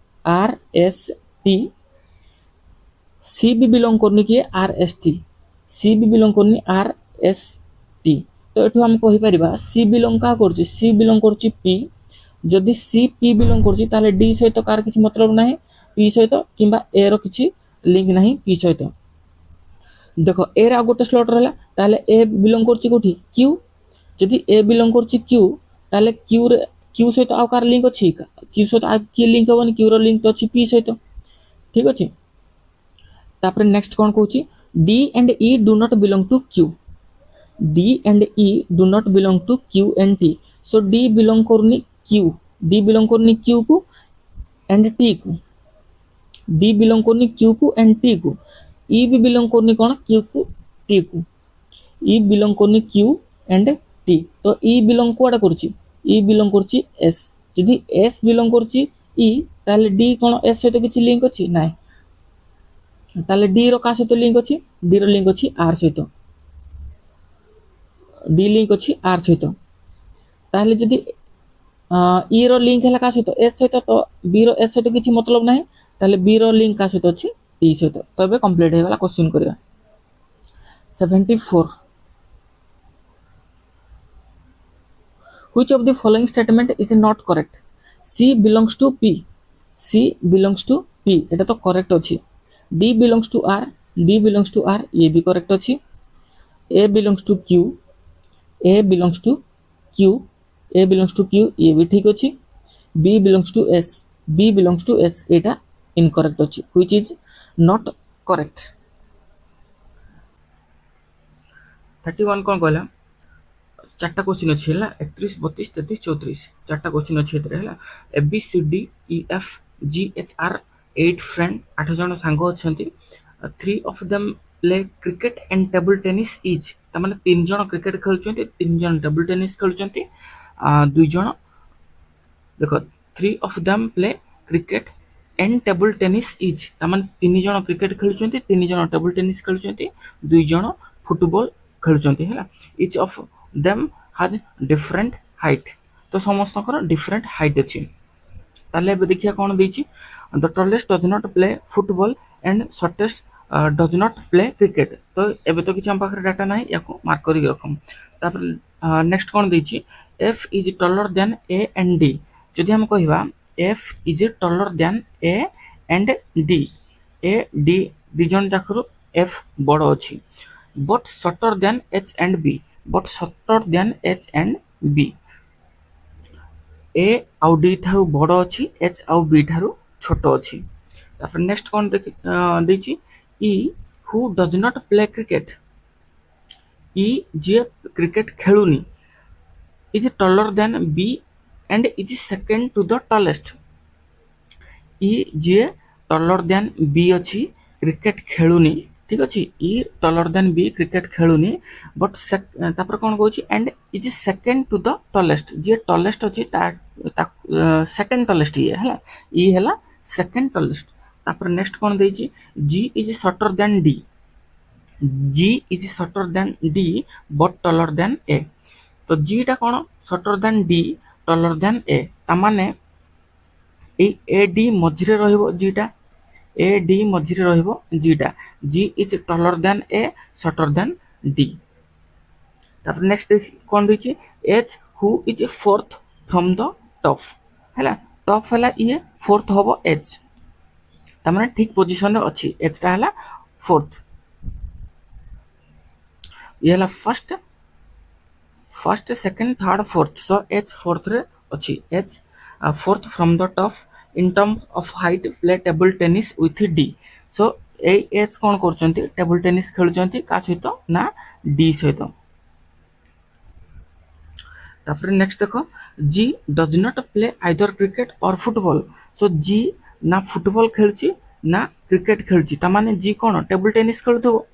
C भी belong करनी किए आर एस टी सी भी बिलोंग करनी आर एस टी तो एठो हम कहि परिबा सी belong का करची सी बिलोंग करची पी जदि सी पी बिलोंग करची ताले डी सहित कार किछि मतलब नाही पी सहित किंबा ए रो किछि लिंक नाही पी सहित। देखो ए रा गोटे स्लॉट रहला ताले ए बिलोंग करची कोठी क्यू जदि ए बिलोंग करची क्यू ताले क्यू सहित आ कार लिंक अछि क्यू सहित आ की लिंक होबनी क्यू रो लिंक तो अछि पी सहित ठीक अछि। तापर नेक्स्ट कोन कहूची D and E do not belong to Q D and E do not belong to Q and T so D belong करनी क्यू डी बिलोंग करनी क्यू को एंड टी को डी बिलोंग करनी क्यू को and T को, ई भी belong करनी कौन क्यू को टी को, ई बिलोंग करनी क्यू एंड टी, तो ई बिलोंग कुआडा करछि, ई बिलोंग करछि एस, जदि एस बिलोंग करछि ई ताले डी कोन एस सहित किछि लिंक अछि नाइ, ताले डी रो का सहित लिंक अछि, डी रो लिंक अछि आर सहित, डी लिंक अछि आर सहित, ताले जदि ई रो लिंक है का सहित एस सहित, तो बी रो एस सहित किछि मतलब नाही, ताले बी रो लिंक का सहित अछि टी सहित, तो एबे कंप्लीट हे गला क्वेश्चन करिया। 74 which of the following statement is not correct, C belongs to P, C belongs to P এটা তো करेक्ट अछि, D belongs to R, D belongs to R ये भी करेक्ट अछि, A belongs to Q, A belongs to Q, A belongs to Q ये भी ठीक अछि, B belongs to S, B belongs to S Etah incorrect अछि, which is not correct। 31 कोन कहला, चारटा question अच्छी है 31 32 33 34 चारटा क्वेश्चन अच्छी है, A B C D E F G H are 8 friend 8 जन सांग अच्छा, 3 of them play cricket and table tennis each, तमाने 3 जन क्रिकेट खेलुचंती, 3 जन टेबल टेनिस खेलुचंती, 2 जन देखो 3 of them play cricket and table tennis each, तमाने 3 जन क्रिकेट खेलुचंती, 3 जन टेबल टेनिस खेलुचंती, 2 जन फुटबॉल खेलुचंती है, each of them has different height, तो समस्त डिफरेंट हाइट अच्छी, ताले देखिए कौन देछि, the tallest does not play football and shortest does not play cricket, तो एबे तो किछि हम पाखरे डाटा नाही, याको मार्क करि रखम। तापर नेक्स्ट कौन देछि, F is taller than A and D, जदि हम कहिबा F is taller than A and D, A D दी जन जाखरु एफ बड़ अछि, but shorter than H and B, but shorter than H and B, A आउ डी थारु बड़ अछि, एच आउ बी थारु छोट अछि। तापर नेक्स्ट कोन देछि, E who does not play cricket, E जे क्रिकेट खेलुनी, is taller than B and is second to the tallest, E जे टॉलर देन बी अछि क्रिकेट खेलुनी, ठीक अछि, E taller than B cricket खेलुनी, बट तापर कोन कहछि, and is second to the tallest, जे टॉलेस्ट अछि ता सेकंड टॉलेस्ट ये हला, ई हला सेकंड टॉलेस्ट। तापर नेक्स्ट कोन देछि, G is shorter than D, G is shorter than D but taller than A, तो जी टा कोन shorter than D taller than A, ता माने ए डी मझिरे रहइबो जीटा, ए डी मझिरे रहइबो जीटा, G is taller than A shorter than D. तापर नेक्स्ट कोन देछि, H who is fourth from the top, हैला टॉप हैला ये फोर्थ होबो एच, ता माने ठीक पोजीशन रे अछि, एच ता हैला फोर्थ, ये हैला first first second third fourth, so H fourth रे अछि, H fourth from the top in terms of height play table tennis with D, so ए एच कोन करचंती टेबल टेनिस खेलुचंती का सहित ना डी सहित। तापर नेक्स्ट देखो, G does not play either cricket or football, so G ना फुटबॉल खेलची ना क्रिकेट खेलची, ता माने जी कोन टेबल टेनिस खेलुथबो,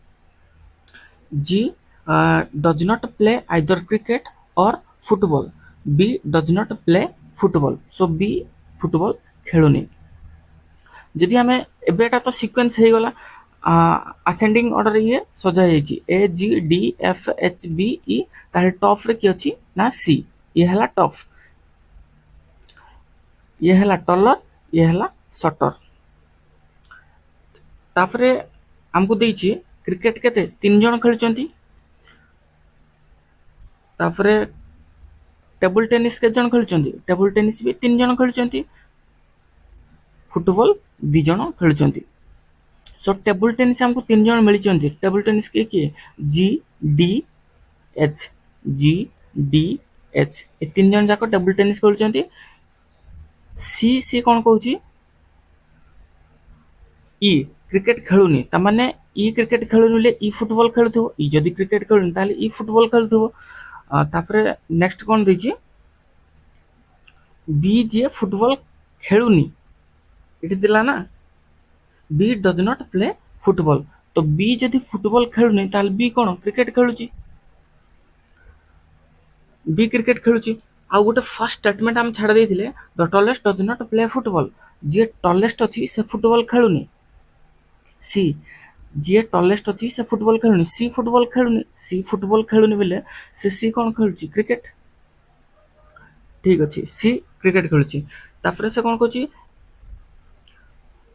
G does not play either cricket or football, B does not play football, so B football खेलुनी। जदि हमें एबेटा तो सीक्वेंस हे गला, असेंडिंग ऑर्डर ये सजा हेछि, A G D F H B E, ताले टॉप रे की अछि ना सी, ये हला टॉप, ये हला टॉलर, ये हला शॉर्टर। तापरे हमको देछि क्रिकेट केते 3 जन खेलचंती, तापरे टेबल टेनिस के जन खेलचंती, टेबल टेनिस भी 3 जन खेलचंती, फुटबॉल 2 जन खेलचंती, सो टेबल टेनिस हमको 3 जन मिली चंती, टेबल टेनिस के G D H, G D H A 3 जन जाको टेबल टेनिस खेलचंती, सी सी कोन कहूची, ई क्रिकेट खेलुनी, ता माने ई क्रिकेट खेलुनी ई फुटबॉल खेलुथबो, ई जदी क्रिकेट खेलुनी ताले ई फुटबॉल खेलुथबो। तापरे नेक्स्ट कोन देछि, बी जे फुटबॉल खेलुनी, इति दिला ना, B does not play football. तो बी जदि फुटबॉल खेलुनी ताल बी कौन क्रिकेट खेलुची, बी क्रिकेट खेलुची। आउ गोटे फर्स्ट स्टेटमेंट आम छाड़ देइथिले the tallest does not play football, जे टलेस्ट अछि से फुटबॉल खेलुनी। सी जी टलेस्ट अच्छी से फुटबॉल खेलुनी, सी फुटबॉल खेलुनी, सी फुटबॉल खेलुनी बेले से सी कौन खेलुची क्रिकेट, ठीक अच्छे सी क्रिकेट खेलुची। तापर से कौन कहूँ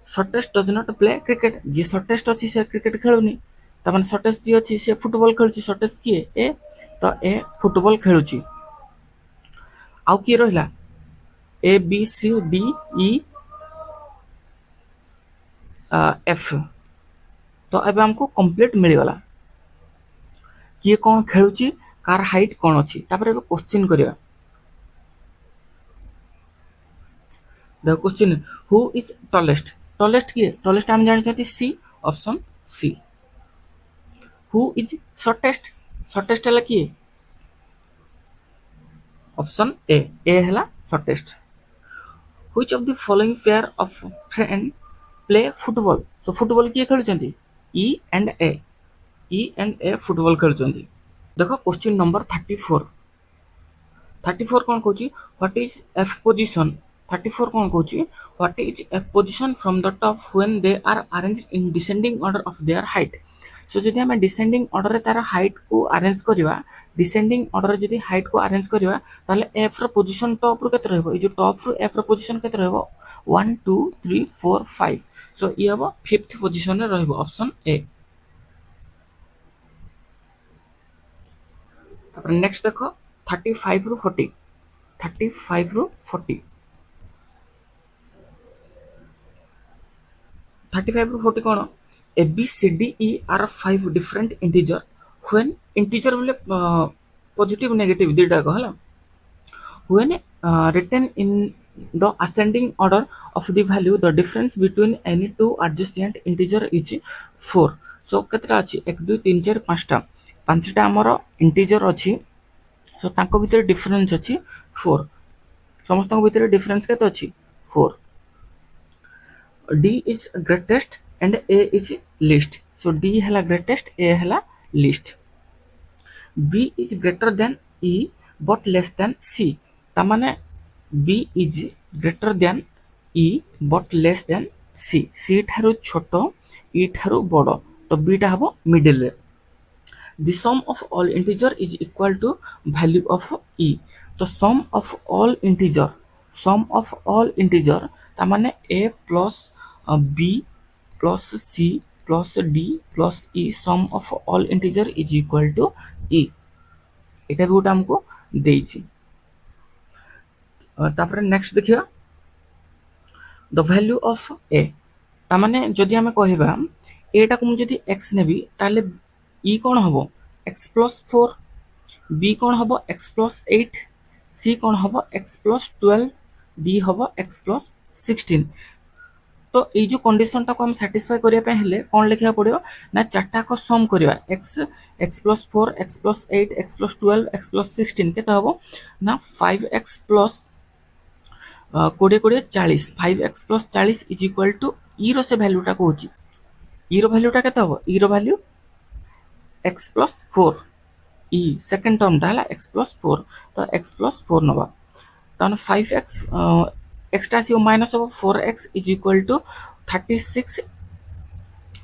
shortest does not play cricket, G shortest अच्छी से क्रिकेट खेलुनी, तार शॉर्टेस्ट जी अच्छी से फुटबॉल खेलुची, शॉर्टेस्ट किए ए, तो ए फुटबॉल खेलुची। आउ किए रहिला A B C D E F, तो अब हमको कंप्लीट मिलगला किए कौन खेलुची कार हाइट कौन अच्छी। तापर क्वेश्चन करिया, the question who is tallest, tallest किए टलेस्ट हम जानी C, option C. Who is shortest, shortest है किए ऑप्शन ए है shortest. Which of the following pair of friend play football, so football किए खेलुचंती E and A, E and A football खेलुचंती। देखो क्वेश्चन नंबर 34, 34 कौन कहूँ व्हाट इज एफ पोजिशन, 34 कौन कहूँ what is F position from the top when they are arrange in descending order of their height. So जदि आम descending order तार height को अरेंज करवा, डिसेंडिंग ऑर्डर जदि हाइट को अरेंज करवा ताले एफ रो पोजिशन टॉप रो केते रहबो, जो टॉप रो एफ रो पोजिशन केते रहबो 1 2 3 4 5, सो ये हबो फिफ्थ पोजिशन रे रहबो ऑप्शन ए। तापर नेक्स्ट देखो 35 रु 40, 35 रु 40, 35 रु 40 कौन A B C D E are 5 different integer when integer बोले पॉजिटिव नेगेटिव दुटा को हला, when written in the ascending order of the value the difference between any two adjacent integer is 4। सो केतरा अछि 1 2 3 4 5टा, 5टा हमर इंटीजर अछि, सो तांको भितर डिफरेंस अछि 4, समस्त भितर डिफरेंस केते अछि 4। D is greatest and A is least, so D है greatest, A है least। B is greater than E but less than C, तामाने B is greater than E but less than C, C ठारो छोटो E ठारो बड़ो, तो B टा हबो middle रे। The sum of all integer is equal to value of E, तो sum of all integer, sum of all integer तामाने A plus B plus C plus D plus E, sum of all integer is equal to E, एटा भी गोटे हमको देइछि। तापर next देखिया the value of ए, तामाने जदि हमें कहबा एटा को जदि x नेबी ताले ई कौन हबो x plus 4, b कौन हबो x plus 8, c कौन हबो x plus 12, d हबो x plus 16। तो ये जो कंडीशन टाको हम सैटिस्फाई करिया पे हेले कोन लिखिया पड़ियो ना चारटा को सम करिया x plus 4 x plus 8 x plus 12 x plus 16 केते हबो ना 5x plus 20 40, 5x plus 40 is equal to ई रो से वैल्यू टा कहूची, ई रो वैल्यू टा केते हबो ई रो वैल्यू x plus 4, ई सेकंड टर्म टा हला x plus 4, तो x plus 4 नबा तने 5x एक्स्ट्रा आसीओ माइनस हो 4x is equal to 36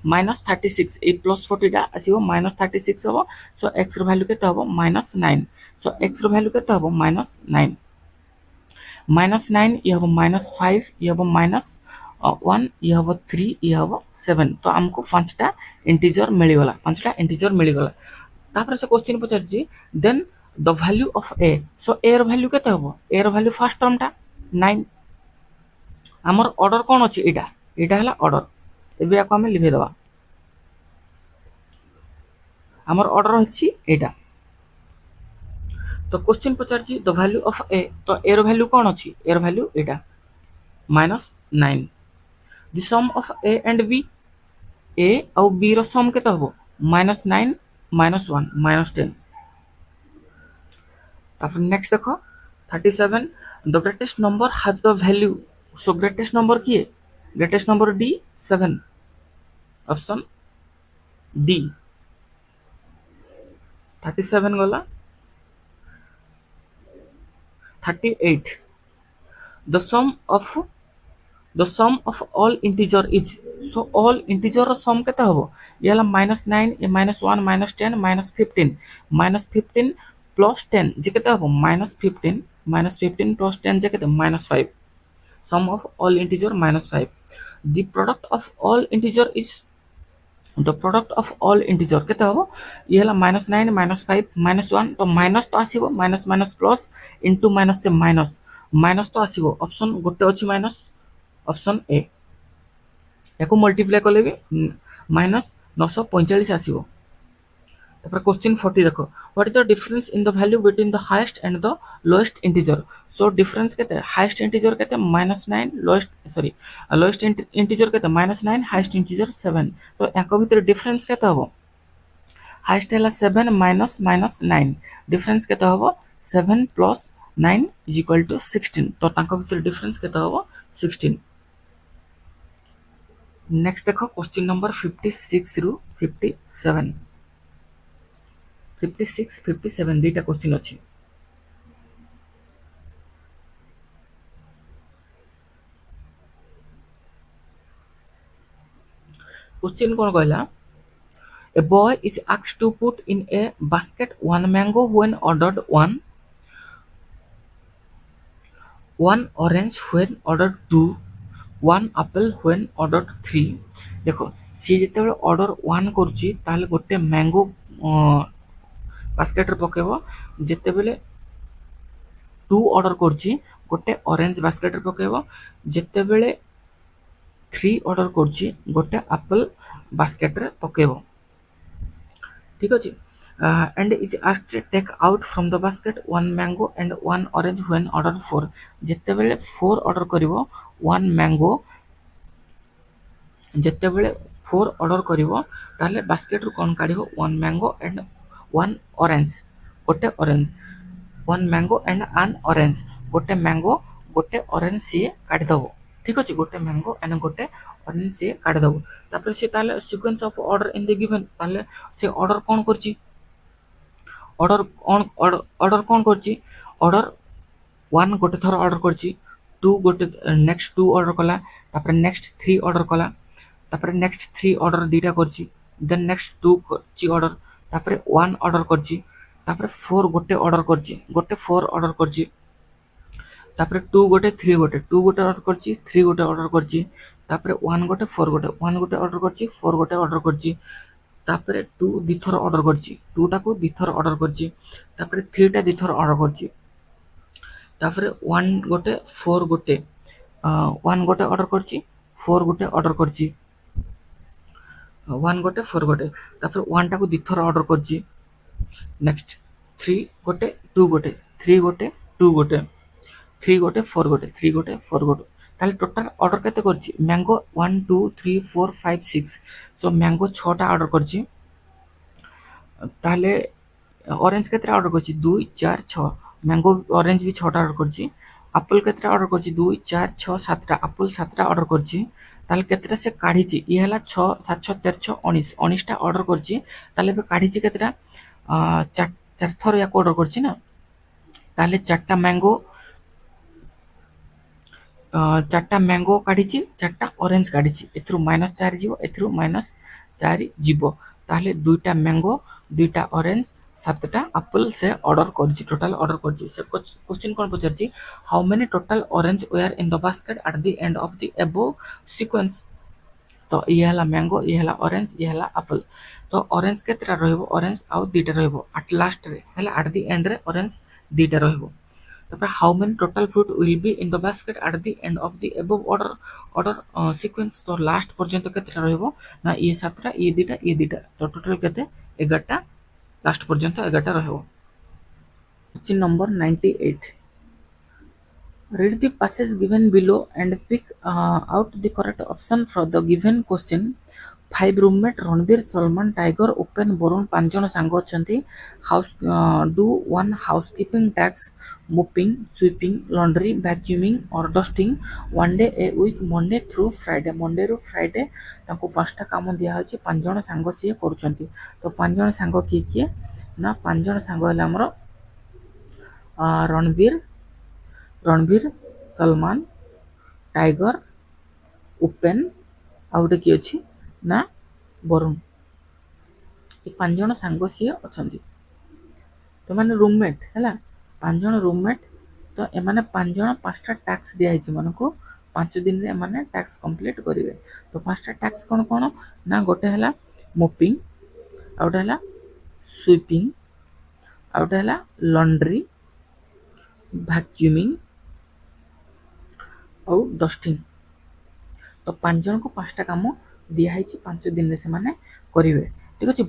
minus 36, a plus 40 टा आसीओ माइनस 36 हो, सो x रो वैल्यू केते हो माइनस 9, सो x रो वैल्यू केते हो माइनस 9, माइनस 9 ये हो माइनस 5, ये हो माइनस 1, ये हो 3, ये हो 7, तो हमको पांचटा इंटीजर मिल गला, पांचटा इंटीजर मिल गला। तापर से क्वेश्चन पचार जी then the value of a, so a रो वैल्यू केते हो, a रो वैल्यू फर्स्ट टर्म टा 9, आमर ऑर्डर कौन अच्छी एटा, एटा है ऑर्डर एबे आको हमें लिखे दवा, आमर ऑर्डर अच्छी एटा। तो क्वेश्चन पचार द वैल्यू ऑफ ए, तो ए रो वैल्यू कौन अच्छी, ए रो वैल्यू एटा -9। The sum of A and B, A और बी रो सम केते हबो -9 -1 -10। तापर नेक्स्ट देखो 37 the greatest number has the value, so greatest number किए, greatest number D 7, option D 37 गला 38 the sum of all integer is so all integer sum केते हबो ये हला -9 ये -1 -10 -15 plus 10 जे केते हबो -15 plus 10 जे केते -5 sum of all integer -5 the product of all integer is the product of all integer केते हबो ये हला -9 -5 -1 तो माइनस तो आसीबो minus minus plus into minus से माइनस माइनस तो आसीबो ऑप्शन गोटे अछि माइनस ऑप्शन ए याको मल्टीप्लाई कले भी -945 आसीबो तापर क्वेश्चन 40 देखो what is the difference in the value between the highest and the lowest integer so difference केते हाईएस्ट इंटीजर केते -9 लोएस्ट सॉरी लोएस्ट इंटीजर केते -9 हाईएस्ट इंटीजर 7 तो याको भीतर डिफरेंस केते हबो हाईएस्ट हला 7 माइनस माइनस 9 डिफरेंस केते हबो 7 प्लस 9 इज इक्वल टू 16 तो तांको भीतर डिफरेंस केते हबो 16 नेक्स्ट देखो क्वेश्चन नंबर 56 रु 57 56 57 दुईटा क्वेश्चन अछि क्वेश्चन कोन कहला a boy is asked to put in a basket one mango when ordered one orange when ordered 2 one apple when ordered 3 देखो सी जेते ऑर्डर 1 करछि ताले गोटे मैंगो बास्केट रे पकेबो जेते बेले 2 ऑर्डर करछि गोटे ऑरेंज बास्केट रे पकेबो जेते बेले 3 ऑर्डर करछि गोटे एप्पल बास्केट रे पकेबो ठीक अछि and is asked to take out from the basket one mango and one orange when order 4 जेते बेले 4 ऑर्डर करिवो one mango जेते बेले 4 ऑर्डर करिवो ताले बास्केट रो कोन काढिवो one mango and one orange गोटे orange one mango and an orange गोटे मैंगो गोटे ऑरेंज से काढि दबो ठीक अछि गोटे मैंगो एंड गोटे ऑरेंज से काढि दबो तापर से ताले sequence of order in the given ताले से ऑर्डर कोन करछि ऑर्डर कोन करछि ऑर्डर 1 गोटे थर ऑर्डर करछि 2 गोटे नेक्स्ट 2 ऑर्डर कला तापर नेक्स्ट 3 ऑर्डर कला तापर नेक्स्ट 3 ऑर्डर दीटा करछि देन नेक्स्ट 2 करछि ऑर्डर तापर 1 ऑर्डर करछि तापर 4 गोटे ऑर्डर करछि गोटे 4 ऑर्डर करछि तापर 2 गोटे 3 गोटे 2 गोटे ऑर्डर करछि 3 गोटे ऑर्डर करछि तापर 1 गोटे 4 गोटे 1 गोटे ऑर्डर करछि 4 गोटे ऑर्डर करछि तापर 2 दिथर ऑर्डर करछि 2 टा को दिथर ऑर्डर करछि तापर 3 टा दिथर ऑर्डर करछि तापर 1 गोटे 4 गोटे 1 गोटे ऑर्डर करछि 4 गोटे ऑर्डर करछि 1 गोटे 4 गोटे तापर 1 टा को दिथर ऑर्डर करछि नेक्स्ट 3 गोटे 2 गोटे 3 गोटे 2 गोटे 3 गोटे 4 गोटे 3 गोटे 4 गोटे ताले टोटल ऑर्डर केते करछि मैंगो 1 2 3 4 5 6 सो मैंगो 6 टा ऑर्डर करछि ताले ऑरेंज केते ऑर्डर करछि 2 4 6 मैंगो ऑरेंज भी 6 टा ऑर्डर करछि एप्पल केते ऑर्डर करछि 2 4 6 7 टा एप्पल 7 टा ऑर्डर करछि ताले केतेटा से काढिछि ई हला 6 7 6 13 6 19 19 टा ऑर्डर करछि ताले बे काढिछि केतेटा 4 4 थर या ऑर्डर करछि ना ताले 4 टा मैंगो 4टा मैंगो काढिछि 4टा ऑरेंज काढिछि एथरु -4 जीवो एथरु -4 जीवो ताले 2टा मैंगो 2टा ऑरेंज 7टा एप्पल से ऑर्डर करछि टोटल ऑर्डर करछि से क्वेश्चन कोन पचरछि how many total orange were in the basket at the end of the above sequence तो ये हला मैंगो ये हला ऑरेंज ये हला एप्पल तो ऑरेंज केतरा रहइबो ऑरेंज आ 2टा रहइबो एट लास्ट रे हला एट द एंड रे ऑरेंज 2टा रहइबो तापर how many total fruit will be in the basket at the end of the above order sequence तो लास्ट पर्यंत केतरा रहइबो ना ये 7टा ये 2टा तो टोटल केते 11टा लास्ट पर्यंत 11टा रहइबो question number 98 read the passage given below and pick out the correct option for the given question five roommate Ranbir Salman Tiger ओपेन वरुण 5 जन सांग अच्छे house do one housekeeping tasks mopping sweeping laundry vacuuming और dusting one day a week Monday through Friday Monday रु Friday तांको 5टा काम दिया 5 जन सांग सी करुँच तो 5 जन सांग किए किए ना 5 जन सांग है रणबीर रणबीर सलमान टाइगर ओपेन आउटे किए अच्छी ना वरुण ये 5 जन सांग सी अच्छा तो मैंने रूममेट है 5 जन रूममेट तो एमाने 5 जन 5टा टैक्स दिखाई मन को 5 दिन रे एमाने टैक्स कंप्लीट करेंगे तो 5टा टैक्स कौन कौन ना गोटे है मोपिंग आउटे है स्वीपिंग आउटे है लॉन्ड्री वैक्यूमिंग और डस्टिंग तो 5 जन को 5टा काम दिखाई 5 दिन से माने करेंगे ठीक अच्छे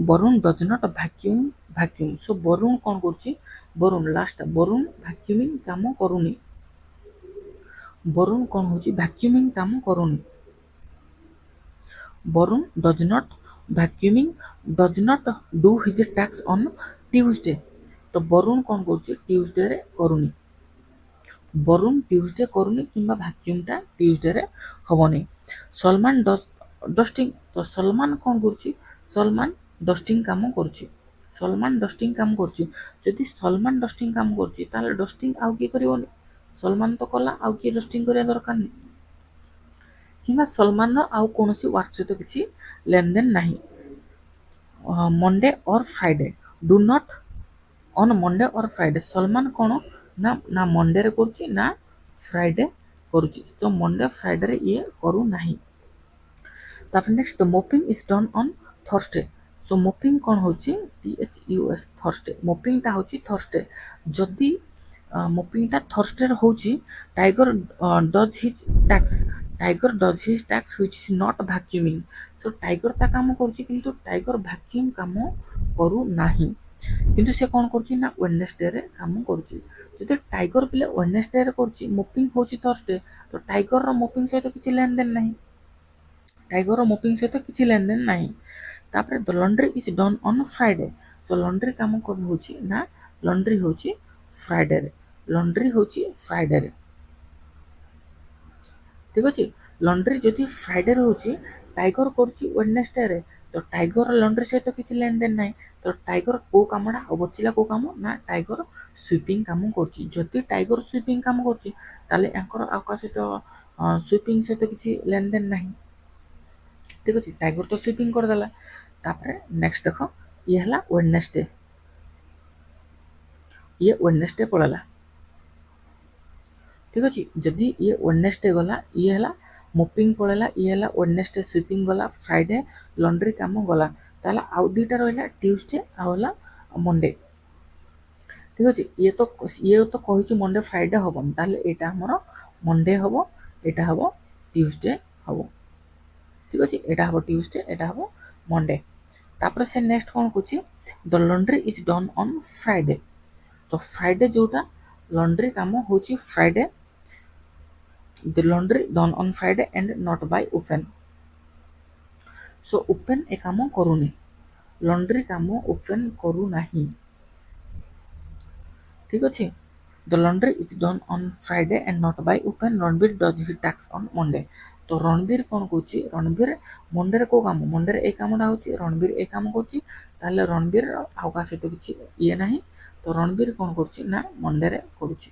वरुण डज नॉट वैक्यूम सो वरुण कौन कर वरुण लास्ट वरुण वैक्यूमिंग काम करूनी वरुण कौन होची वैक्यूमिंग काम करूनी Varun does not vacuuming does not do his tasks on Tuesday तो वरुण कौन कर ट्यूसडे रे करूनी वरुण ट्यूसडे करूनी किंबा वैक्यूमटा ट्यूसडे रे हबनी सलमान डस्टिंग तो सलमान कौन कर सलमान डस्टिंग काम करुच्ची सलमान डस्टिंग काम करुच्ची जदि सलमान डस्टिंग काम करुच्ची ताले डस्टिंग आउ किए करिवोनी सलमान तो कला आउ किए डस्टिंग करिया दरकार नहीं किंबा सलमान आउ कोनोसी वर्क सहित किछि लेनदेन नहीं मंडे और Friday do not on Monday और फ्राइडे सलमान कौन ना ना मंडे रे करुच्ची ना फ्राइडे करुच्ची तो मंडे फ्राइडे रे ये करू नहीं तापर next the mopping is done on Thursday so mopping कौन होची THUS थर्सडे मोपिंग टा होची थर्सडे जदि मोपिंग टा थर्सडे होची tiger does his tax which is not vacuuming so tiger ता काम करूची किंतु टाइगर वैक्यूम काम करू नाही किंतु से कौन करूची ना वेडनेसडे रे काम करूची जदि टाइगर पिले वेडनेसडे रे करूची मोपिंग होची थर्सडे तो टाइगर रो मोपिंग सहित किछि लेनदेन नहीं टाइगर रो मोपिंग सहित किछि लेनदेन नहीं तापर the laundry is done on Friday so laundry काम कब होची ना लॉन्ड्री होची फ्राइडे रे लॉन्ड्री होची फ्राइडे रे ठीक अछि लॉन्ड्री जदि फ्राइडे रे होची टाइगर करची वेडनेसडे रे तो टाइगर लॉन्ड्री सहित किछि लेनदेन नहीं तो टाइगर को कामडा बचिला को काम ना टाइगर स्वीपिंग काम करची जदि टाइगर स्वीपिंग काम करची ताले एंकर आका सहित स्वीपिंग सहित किछि लेनदेन नहीं ठीक अच्छे टाइगर तो स्लीपिंग करदेला तापर नेक्स्ट देख ये है वेडनेसडे ये वेडनेसडे पड़ेगा ठीक अच्छे जदि ये वेडनेसडे गला ये है मोपिंग पड़ेगा ये है वेडनेसडे स्वीपिंग गला फ्राइडे लॉन्ड्री काम गला ताला आउ दुईटा रहा ट्यूसडे आला मंडे ठीक अच्छे ये तो कही मंडे फ्राइडे हम ताले एटा हमर मंडे हम एटा हम ट्यूसडे हम ठीक अच्छे यहाँ हम ट्यूसडे यहाँ हम मंडे तापर से नेक्स्ट कौन कौची the laundry is done on Friday तो फ्राइडे जोटा लॉन्ड्री काम होची Friday the laundry done on Friday and not by ओपन सो ओपन ए काम करूनी लॉन्ड्री काम ओपन करू नहीं ठीक अच्छे the laundry is done on Friday and not by ओपन Ranbir does his tasks on Monday तो रणबीर कौन कौची रणबीर मंडे को काम मंडे ए कामटा होची रणबीर ए काम करची ताले रणबीर आउ का सहित किछि ये नहीं तो रणबीर कौन करची ना मंडे रे करूची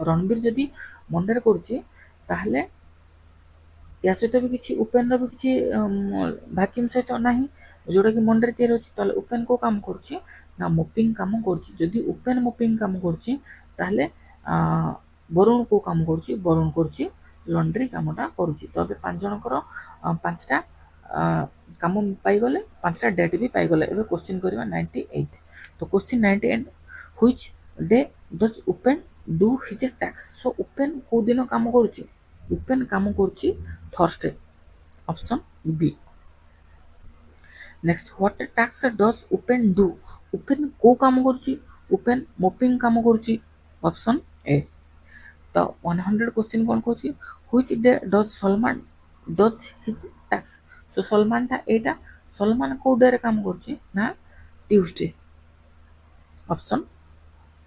रणबीर जदि मंडे रे करूची ताहले या सहित भी किछि ओपन रो भी किछि वैक्यूम सहित नहीं जोटा कि मंडे रे तैयार होची ताले ओपन को काम करची ना मोपिंग काम करची जदि ओपन मोपिंग काम करची ताहले वरुण को काम करची वरुण करची लॉन्ड्री कामटा करुच्ची तो अभी 5 जनकर 5टा काम पाईगले 5टा डेट भी पाईगले एबे क्वेश्चन करबा 98 तो क्वेश्चन 98 व्हिच डे डज ओपन डू हिज टैक्स सो ओपन को दिन काम करुच्ची ओपन काम करुच्ची Thursday option B next what tasks does ओपन डू ओपन को काम करुच्ची ओपन मोपिंग काम करुच्ची ऑप्शन ए तो 100 क्वेश्चन कौन Cauchy which day does Salman does his tasks सो सलमान टा एटा सलमान को डे रे काम करछि ना ट्यूसडे ऑप्शन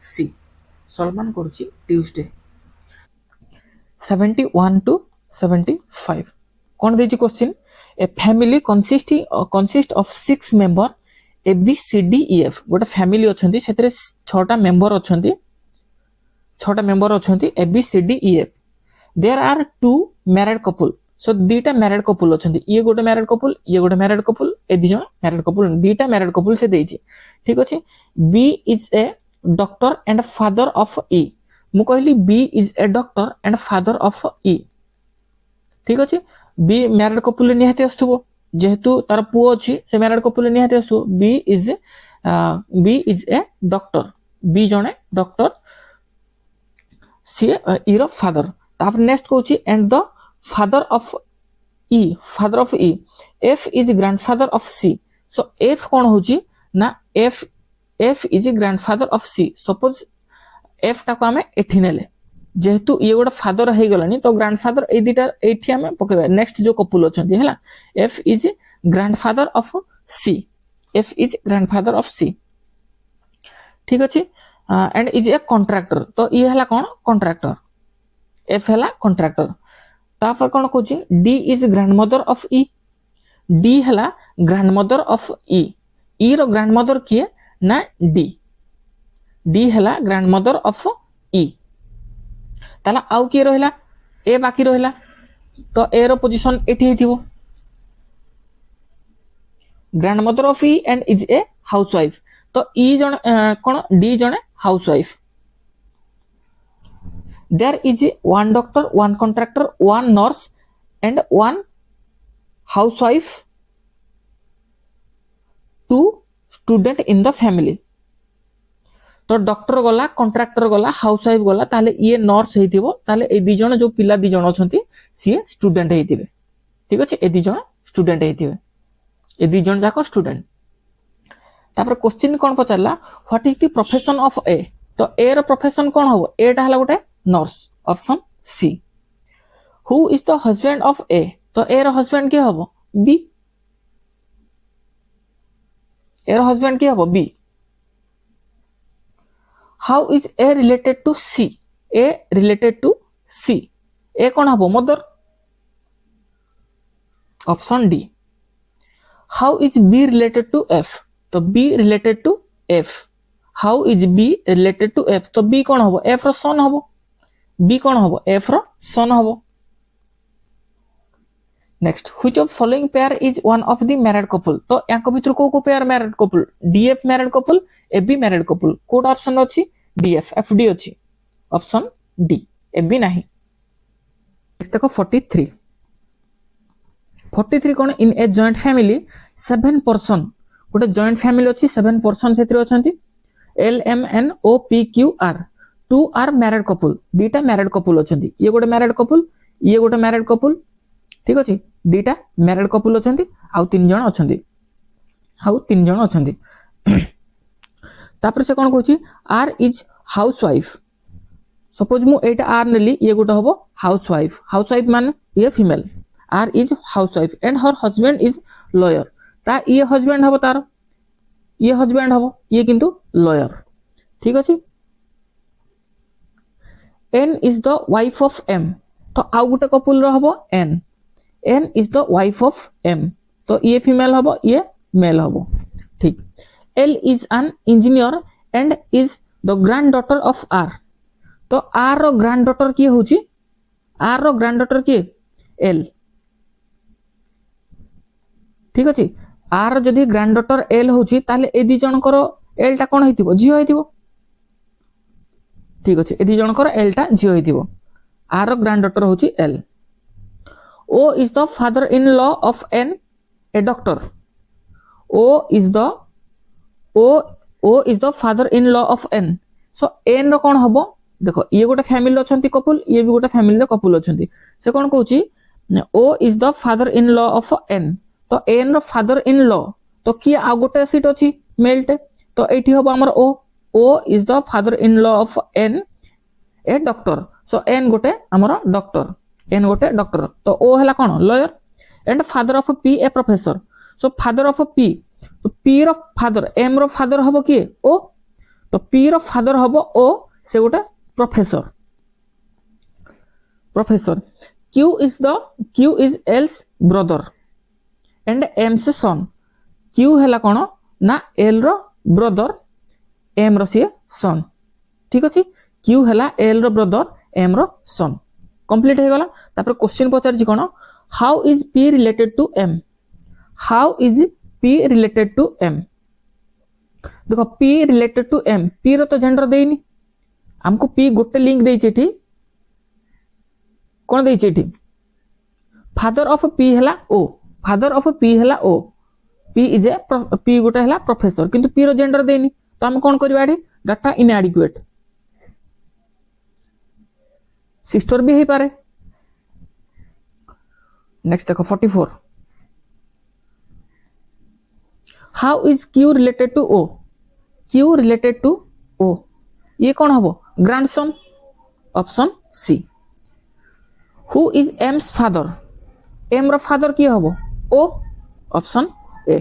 सी सलमान करछि ट्यूसडे 71 to 75 कौन देछि question A family consist of 6 member A B C D E F गोटे फैमिली अछंती सेतरे 6टा मेंबर अछंती 6टा मेंबर अछंती A B C D E F there are 2 married couple so दीटा मैरिड कपल अछंती ये गोटे मैरिड कपल ये गोटे मैरिड कपल ए दी जण मैरिड कपल दीटा मैरिड कपल से देछि ठीक अछि B is a doctor and father of E मु कहली B is a doctor and father of E ठीक अछि बी मैरिड कपल निहाती आस्थुबो जेहेतु तार पुओ अछि से मैरिड कपल निहाती आस्थुबो B is a doctor B जणे डॉक्टर सी ई रो फादर तापर नेक्स्ट कहूची and the father of E F is grandfather of C so F कोन होची ना F is grandfather of C suppose F टा को हमें एठी नेले जेहेतु ये गोटे फादर हे गलानी तो ग्रैंडफादर ए दिटा एठी हमें पकेबा नेक्स्ट जो कपल अछंती हैला F is grandfather of C F is grandfather of C ठीक अछि एंड इज ए कॉन्ट्रैक्टर तो ये हैला कोन कॉन्ट्रैक्टर एफ हैला कॉन्ट्रैक्टर तापर कोन कहूची D is grandmother of E D हैला ग्रैंडमदर ऑफ ई रो ग्रैंडमदर किए ना डी हैला ग्रैंडमदर ऑफ ई ताला आउ किए रहिला ए बाकी रहिला तो ए रो पोजीशन एठी हिथिबो grandmother of E and is a housewife तो ई जण कोन डी जण housewife there is one doctor one contractor one nurse and one housewife 2 student in the family तो डॉक्टर गला कॉन्ट्रैक्टर गला हाउसवाइफ गला ताले ये नर्स हेतिबो ताले ए दी जण जो पिला दी जण अछंती सीए स्टूडेंट हेतिबे ठीक अछि ए दी जण स्टूडेंट हेतिबे ए दी जण जाको स्टूडेंट तापर क्वेश्चन कोन पचारला what is the profession of A तो ए रो प्रोफेशन कोन होबो ए टा हला गोटे nurse option C who is the husband of A तो ए रो हस्बैंड के होबो बी ए रो हस्बैंड के होबो B How is A related to C? A related to C. A कौन हबो mother option D How is B related to F? तो B related to F. How is B related to F? तो B कौन हबो F रो son हबो B कौन हबो F रो सन हबो next which of following pair is one of the married couple तो याको भितर को pair married couple DF married couple AB married couple कोड ऑप्शन अछि डीएफ एफडी अछि ऑप्शन डी एबी नाही नेक्स्ट देखो 43 कोन in a joint family 7 person गोटे जॉइंट फैमिली अछि 7 पर्सन सेतिर अछंती L M N O P Q R 2 are married couple दीटा मैरिड कपल अछंती ये गोटे मैरिड कपल ये गोटे मैरिड कपल ठीक अछि दीटा मैरिड कपल अछंती आउ 3 जण अछंती तापर से कोन कहूची आर इज हाउसवाइफ सपोज मु एटा आर नेली ये गोटे हबो हाउसवाइफ माने ये female R is housewife and her husband is lawyer ता ये हस्बैंड हबो तार ये हस्बैंड हबो ये किंतु लॉयर ठीक अछि N is the wife of M तो आउ गोटे कपल रो हबो N is the wife of M तो ये फीमेल हबो ये मेल हबो ठीक L is an engineer and is the granddaughter of R तो आर रो ग्रैंड डॉटर की होची आर रो ग्रैंड डॉटर की एल ठीक अछि आर जदी ग्रैंड डॉटर एल होची ताले ए दी जनकर एल टा कोन हेतिबो जियो हेतिबो ठीक अछि ए दी जनकर एल टा जियो हेतिबो आर रो ग्रैंड डॉटर होची L O is the father in law of N a doctor O is the father in law of N so N रो कोन हबो देखो ये गोटे फैमिली अछंती कपल ये भी गोटे फैमिली रो कपल अछंती से कोन कहूची O is the father in law of N तो एन रो फादर इन लॉ तो की आ गोटे सीट अछि मेलटे तो एठी हबो हमर O is the father in law of N a doctor so N गोटे हमर डॉक्टर एन गोटे डॉक्टर तो ओ हला कोन lawyer and father of P a professor. So father of P, so P रो father, M रो father हबो किए O, तो P रो father हबो O, से गोटे professor. Professor. Q is L's brother and M's son. Q हैला कोन ना L रो brother, M रो सी son. ठीक अछि. Q हैला L रो brother, M रो son. कंप्लीट हो गला. तापर क्वेश्चन पचार जी कोन, how is P related to M? How is P related to M? देखो P related to M, P रो तो जेंडर देइनी, हमको P गोटे लिंक देइछि एठी, कोन देइछि एठी, फादर ऑफ P हैला O, फादर ऑफ P हैला O, P is a P गोटे हैला प्रोफेसर, किंतु P रो जेंडर देइनी, तो हम कोन करबा एठी, डाटा इनएडिक्वेट. सिस्टर भी ही पारे. नेक्स्ट देखो 44. How is Q related to O? Q related to O, ये कौन हबो, grandson, option C. Who is M's father? M रो फादर किए हबो O, option A.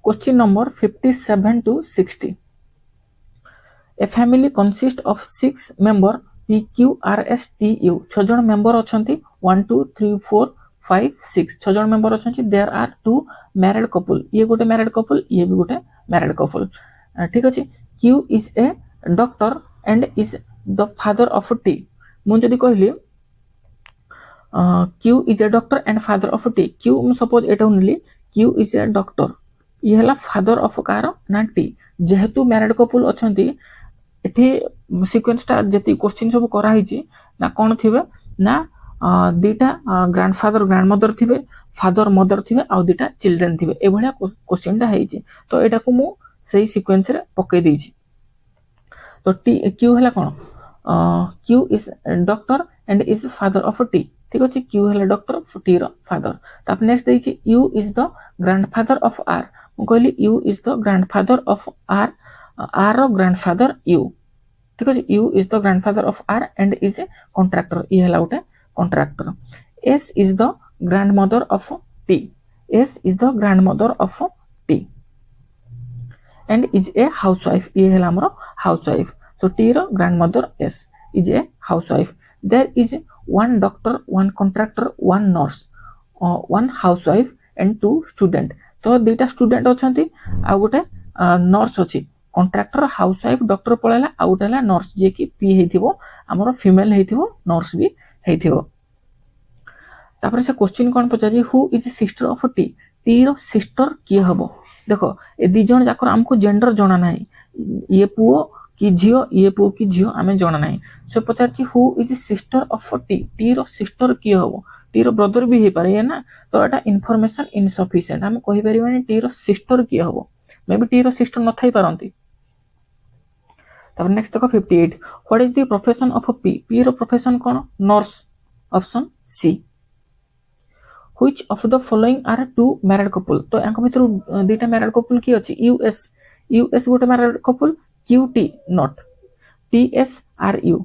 Question number 57 to 60. A family consists of 6 members P Q R S T U. 6 जन member अछंती 1 2 3 4 5 6. 6 जन member अछंती. There are 2 married couple. ये गोटे married couple, ये भी गोटे मैरिड कपल. ठीक अछि. Q is a doctor and is the father of T. मु जदी कहली Q is a doctor and father of T. Q suppose Etah उनली Q is a doctor. ये हला फादर ऑफ कार ना T. जेहेतु married couple अछंती, एठी sequence टा जति क्वेश्चन सब करा हिची ना कोन थिबे ना दीटा ग्रैंडफादर ग्रैंडमदर थिबे, फादर मदर थिबे, आ दीटा चिल्ड्रन थिबे. ए भलिया क्वेश्चन टा हेची, तो एटा को मु सही सीक्वेंस रे पके देइची. तो टी Q हला कोन, Q is doctor and is father of T. ठीक अछि. Q हला डॉक्टर, T रो फादर. ताप नेक्स्ट देइची U is the grandfather of R. मु कहली U is the grandfather of R, R रो ग्रैंडफादर U. ठीक अछि. U is the grandfather of R and is a contractor. ये हला उटे contractor. S is the grandmother of T. S is the grandmother of T and is a housewife. ये हला हमरो housewife. So T रो grandmother S is a housewife. There is one doctor, one contractor, one nurse, one housewife and 2 student. तो दुईटा student अछंती, आ गोटे nurse अछि. Contractor, housewife, doctor पळेला, आ गोटे हला नर्स, जे कि P हेथिबो, हमरो फीमेल हेथिबो, नर्स भी हेथिबो. तापर से क्वेश्चन कोन पचाजी, who is sister of T? T रो सिस्टर किए हबो. देखो ए दी जण जाकर हमको जेंडर जणा नाही, ये पुओ कि झियो, ये पुओ कि झियो आमे जणा नाही. सो पचारची who is sister of T? T रो सिस्टर किए हबो. T रो ब्रदर भी हे पारे ना, तो एटा इन्फॉर्मेशन इनसफिशिएंट. हम कहि परिबानी T रो सिस्टर किए हबो. मे बी T रो सिस्टर न थाई पारंती. तब नेक्स्ट देखो 58. What is the profession of P? P रो प्रोफेशन कोन, nurse, option C. Which of the following are 2 married couple? तो यांक भितर दुईटा मैरिड कपल की अछि. US गोटे married couple, QT not, TSRU,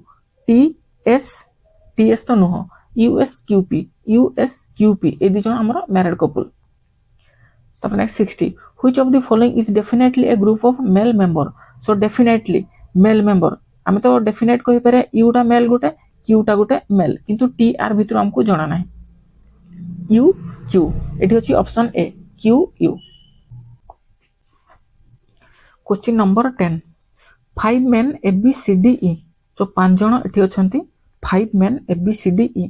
TS तो नुह, USQP ए दी जण हमर मैरिड कपल. तब next 60. Which of the following is definitely a group of male member? So definitely male member, हम तो डेफिनेट कहि पारे U टा मेल गोटे, Q टा गोटे मेल, किंतु TR भितर हमको जणा नाही. U Q एठी अछि option A, Q U. Question number 10. 5 men A B C D E. So 5 जण एठी अछंती, 5 men A B C D E.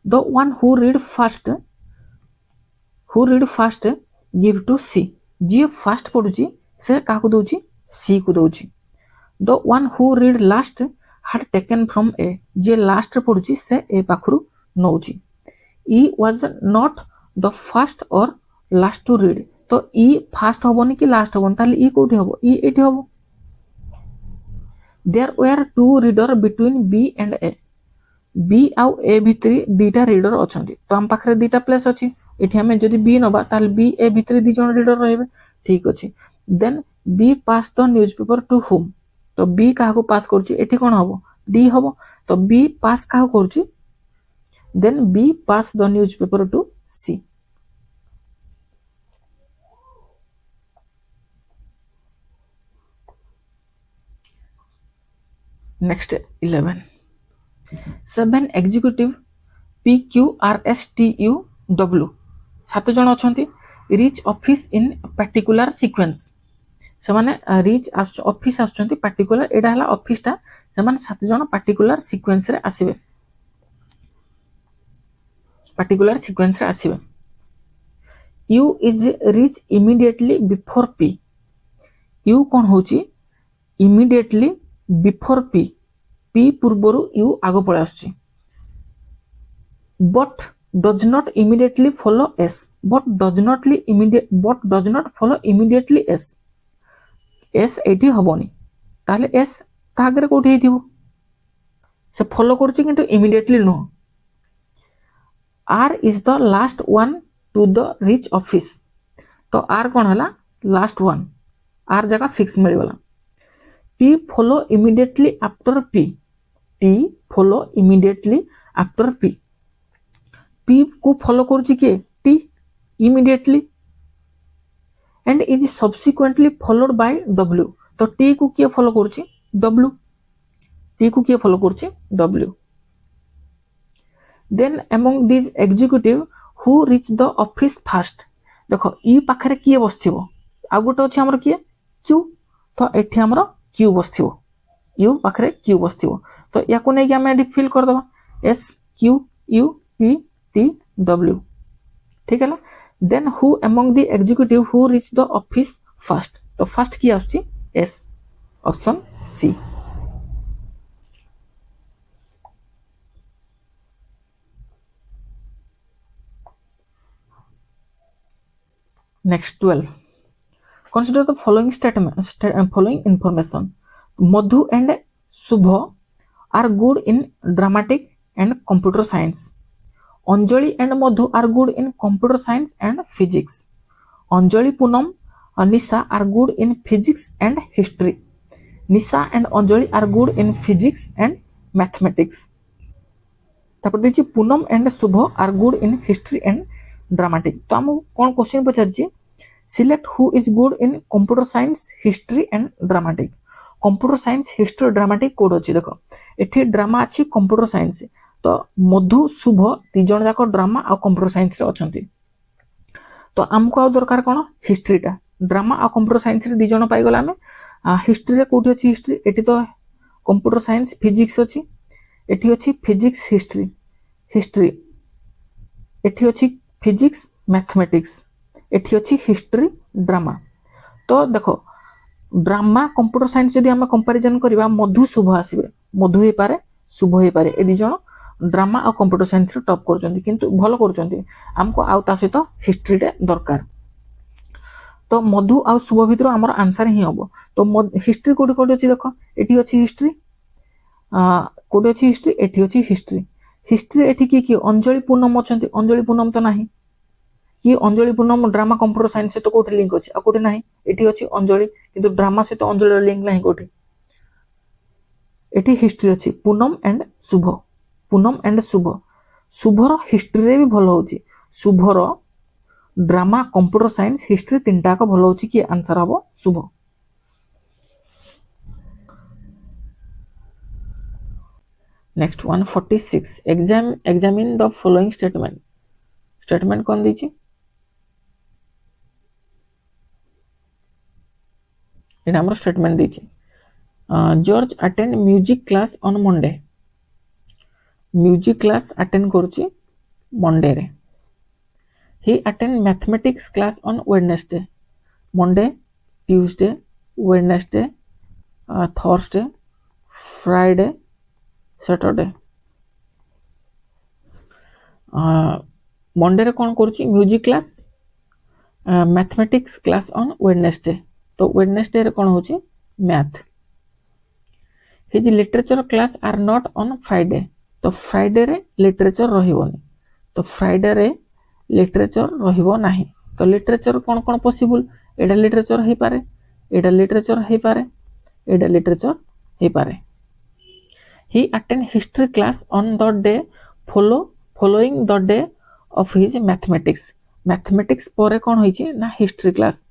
The one who read first give to C. जे फर्स्ट पढुची से काकू दोची, C को दोची. The one who read last had taken from A. जे लास्ट पढुची से A पाखरु नौची. E was not the first or last to read. तो E फर्स्ट होबोनी कि लास्ट होबोनी, ताले E कोठी होबो, E एठी होबो. There were 2 reader between B and A. B आउ A भितरी दीटा रीडर अछंती, तो हम पाखरे दीटा प्लेस अछि. एठी हमें जदी B नबा ताले B A भितरी दी जण रीडर रहबे. ठीक अछि. Then B pass the newspaper to whom? तो B काहा को पास करछि, एठी कोन होबो, D होबो. तो B पास काहा करछि, then B pass the newspaper to C. Next 11. 7 executive P Q R S T U W 7 जन अछंती reach office in particular sequence से माने reach office आछंती particular एडा हला office टा से माने 7 जन particular sequence रे आसीबे particular sequence रे आसीबे U is reach immediately before P U कोन होची immediately before P P पूर्वरु U आगो पळे आछी but does not immediately follow S but does not follow immediately S S एठी हबोनी ताले S तागरे कोठी हेथिबो से फॉलो करछि किंतु immediately no R is the last one to the reach office तो R कोन हला last one R जगह फिक्स मिल गला T follow immediately after P T follow immediately after P P को follow करछि के T immediately and is subsequently followed by W तो T को किए follow करछि W T को किए follow करछि W then among these executive who reach the office first देखो ई पाखरे किए बसथिबो आ गोटे अछि हमर किए Q तो एठी हमर Q बसथिबो U पाखरे Q बसथिबो तो याको नै कि हम एडी फिल कर दबा S Q U P T W ठीक है ना then who among the executive who reach the office first तो first की आछि S option C next 12 consider the following following information Madhu and Subha are good in dramatic and computer science Anjali and Madhu are good in computer science and physics. Anjali, Poonam, and Nisha are good in physics and history. Nisha and Anjali are good in physics and mathematics. तापर देखिए Poonam and Subha are good in history and dramatic. तो हम कौन question पचारछि select who is good in computer science, history and dramatic. Computer science, history, dramatic code अछि देखो एठी drama अछि computer science तो मधु शुभ ती जण जाक ड्रामा आ कंप्यूटर साइंस रे अछंती तो हमको आ दरकार कोन हिस्ट्री टा ड्रामा आ कंप्यूटर साइंस रे दी जण पाई गला हमें हिस्ट्री रे कोठी अछि हिस्ट्री एठी तो कंप्यूटर साइंस फिजिक्स अछि एठी अछि फिजिक्स हिस्ट्री एठी अछि फिजिक्स मैथमेटिक्स एठी अछि हिस्ट्री ड्रामा तो देखो ड्रामा कंप्यूटर साइंस जदी हम कंपैरिजन करबा मधु शुभ आसीबे मधु हे पारे शुभ हे पारे ए दी जण ड्रामा और कंप्यूटर साइंस रे टॉप करचंती किंतु भलो करचंती हमको आउ ता सहित हिस्ट्री रे दरकार तो मधु आ शुभ भितर हमर आंसर ही हबो तो हिस्ट्री कोडी कोडी अछि देखो एठी अछि हिस्ट्री कोडी अछि हिस्ट्री एठी अछि हिस्ट्री एठी की अंजलि पूनम अछंती अंजलि पूनम तो नाही कि Anjali Poonam drama computer science से तो कोठी लिंक अछि आ कोठी नाही एठी अछि अंजलि किंतु ड्रामा से तो अंजलि लिंक नाही कोठी एठी हिस्ट्री अछि पूनम एंड शुभ पूनम एंड शुभ शुभर हिस्ट्री रे भी भलो होची शुभर ड्रामा कंप्यूटर साइंस हिस्ट्री तीनटा का भलो होची कि आंसर हबो Shubh next 146 examine the following statement कोन दी छी एटा हमर स्टेटमेंट दी छी George attend music class on Monday music class attend करूची मंडे रे he attend mathematics class on Wednesday Monday Tuesday Wednesday Thursday Friday Saturday Monday रे कोन करूची music class mathematics class on Wednesday तो वेडनेसडे रे कोन होची math his literature class are not on Friday तो Friday रे लिटरेचर रहिबोनी तो फ्राइडे रे लिटरेचर रहिबो नाही तो लिटरेचर कोन कोन पॉसिबल एडा लिटरेचर हे पारे एडा लिटरेचर हे पारे एडा लिटरेचर हे पारे he attend history class on the day following the day of his mathematics. Mathematics पर कौन होइछि ना हिस्ट्री क्लास,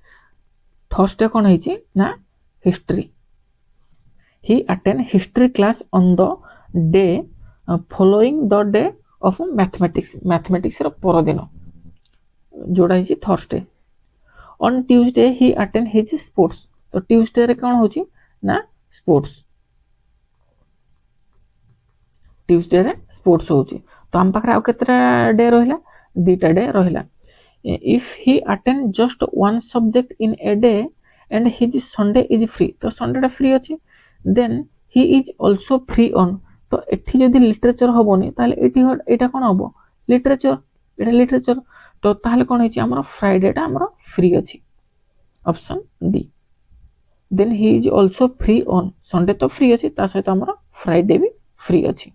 थर्सडे कौन होइछि ना history. he attend history class on the day following the day of mathematics. mathematics ର पर दिन जोड़ा होइछि Thursday. on tuesday he attend his sports. तो ट्यूसडे रे कौन होइछि ना स्पोर्ट्स, ट्यूसडे रे स्पोर्ट्स होउछि. तो हम पाखरे आ केतरा डे रहिला, दुटा डे रहिला. if he attend just one subject in a day and his sunday is free, तो संडे टा फ्री अछि, then he is also free on. तो एठी जदि लिटरेचर होबोनी ताले एठी एटा कोन होबो लिटरेचर, एटा लिटरेचर. तो ताले कोन होइछि हमर फ्राइडे टा हमर फ्री अछि, option D. then he is also free on, Sunday तो फ्री अछि ता सहित हमर फ्राइडे भी फ्री अछि.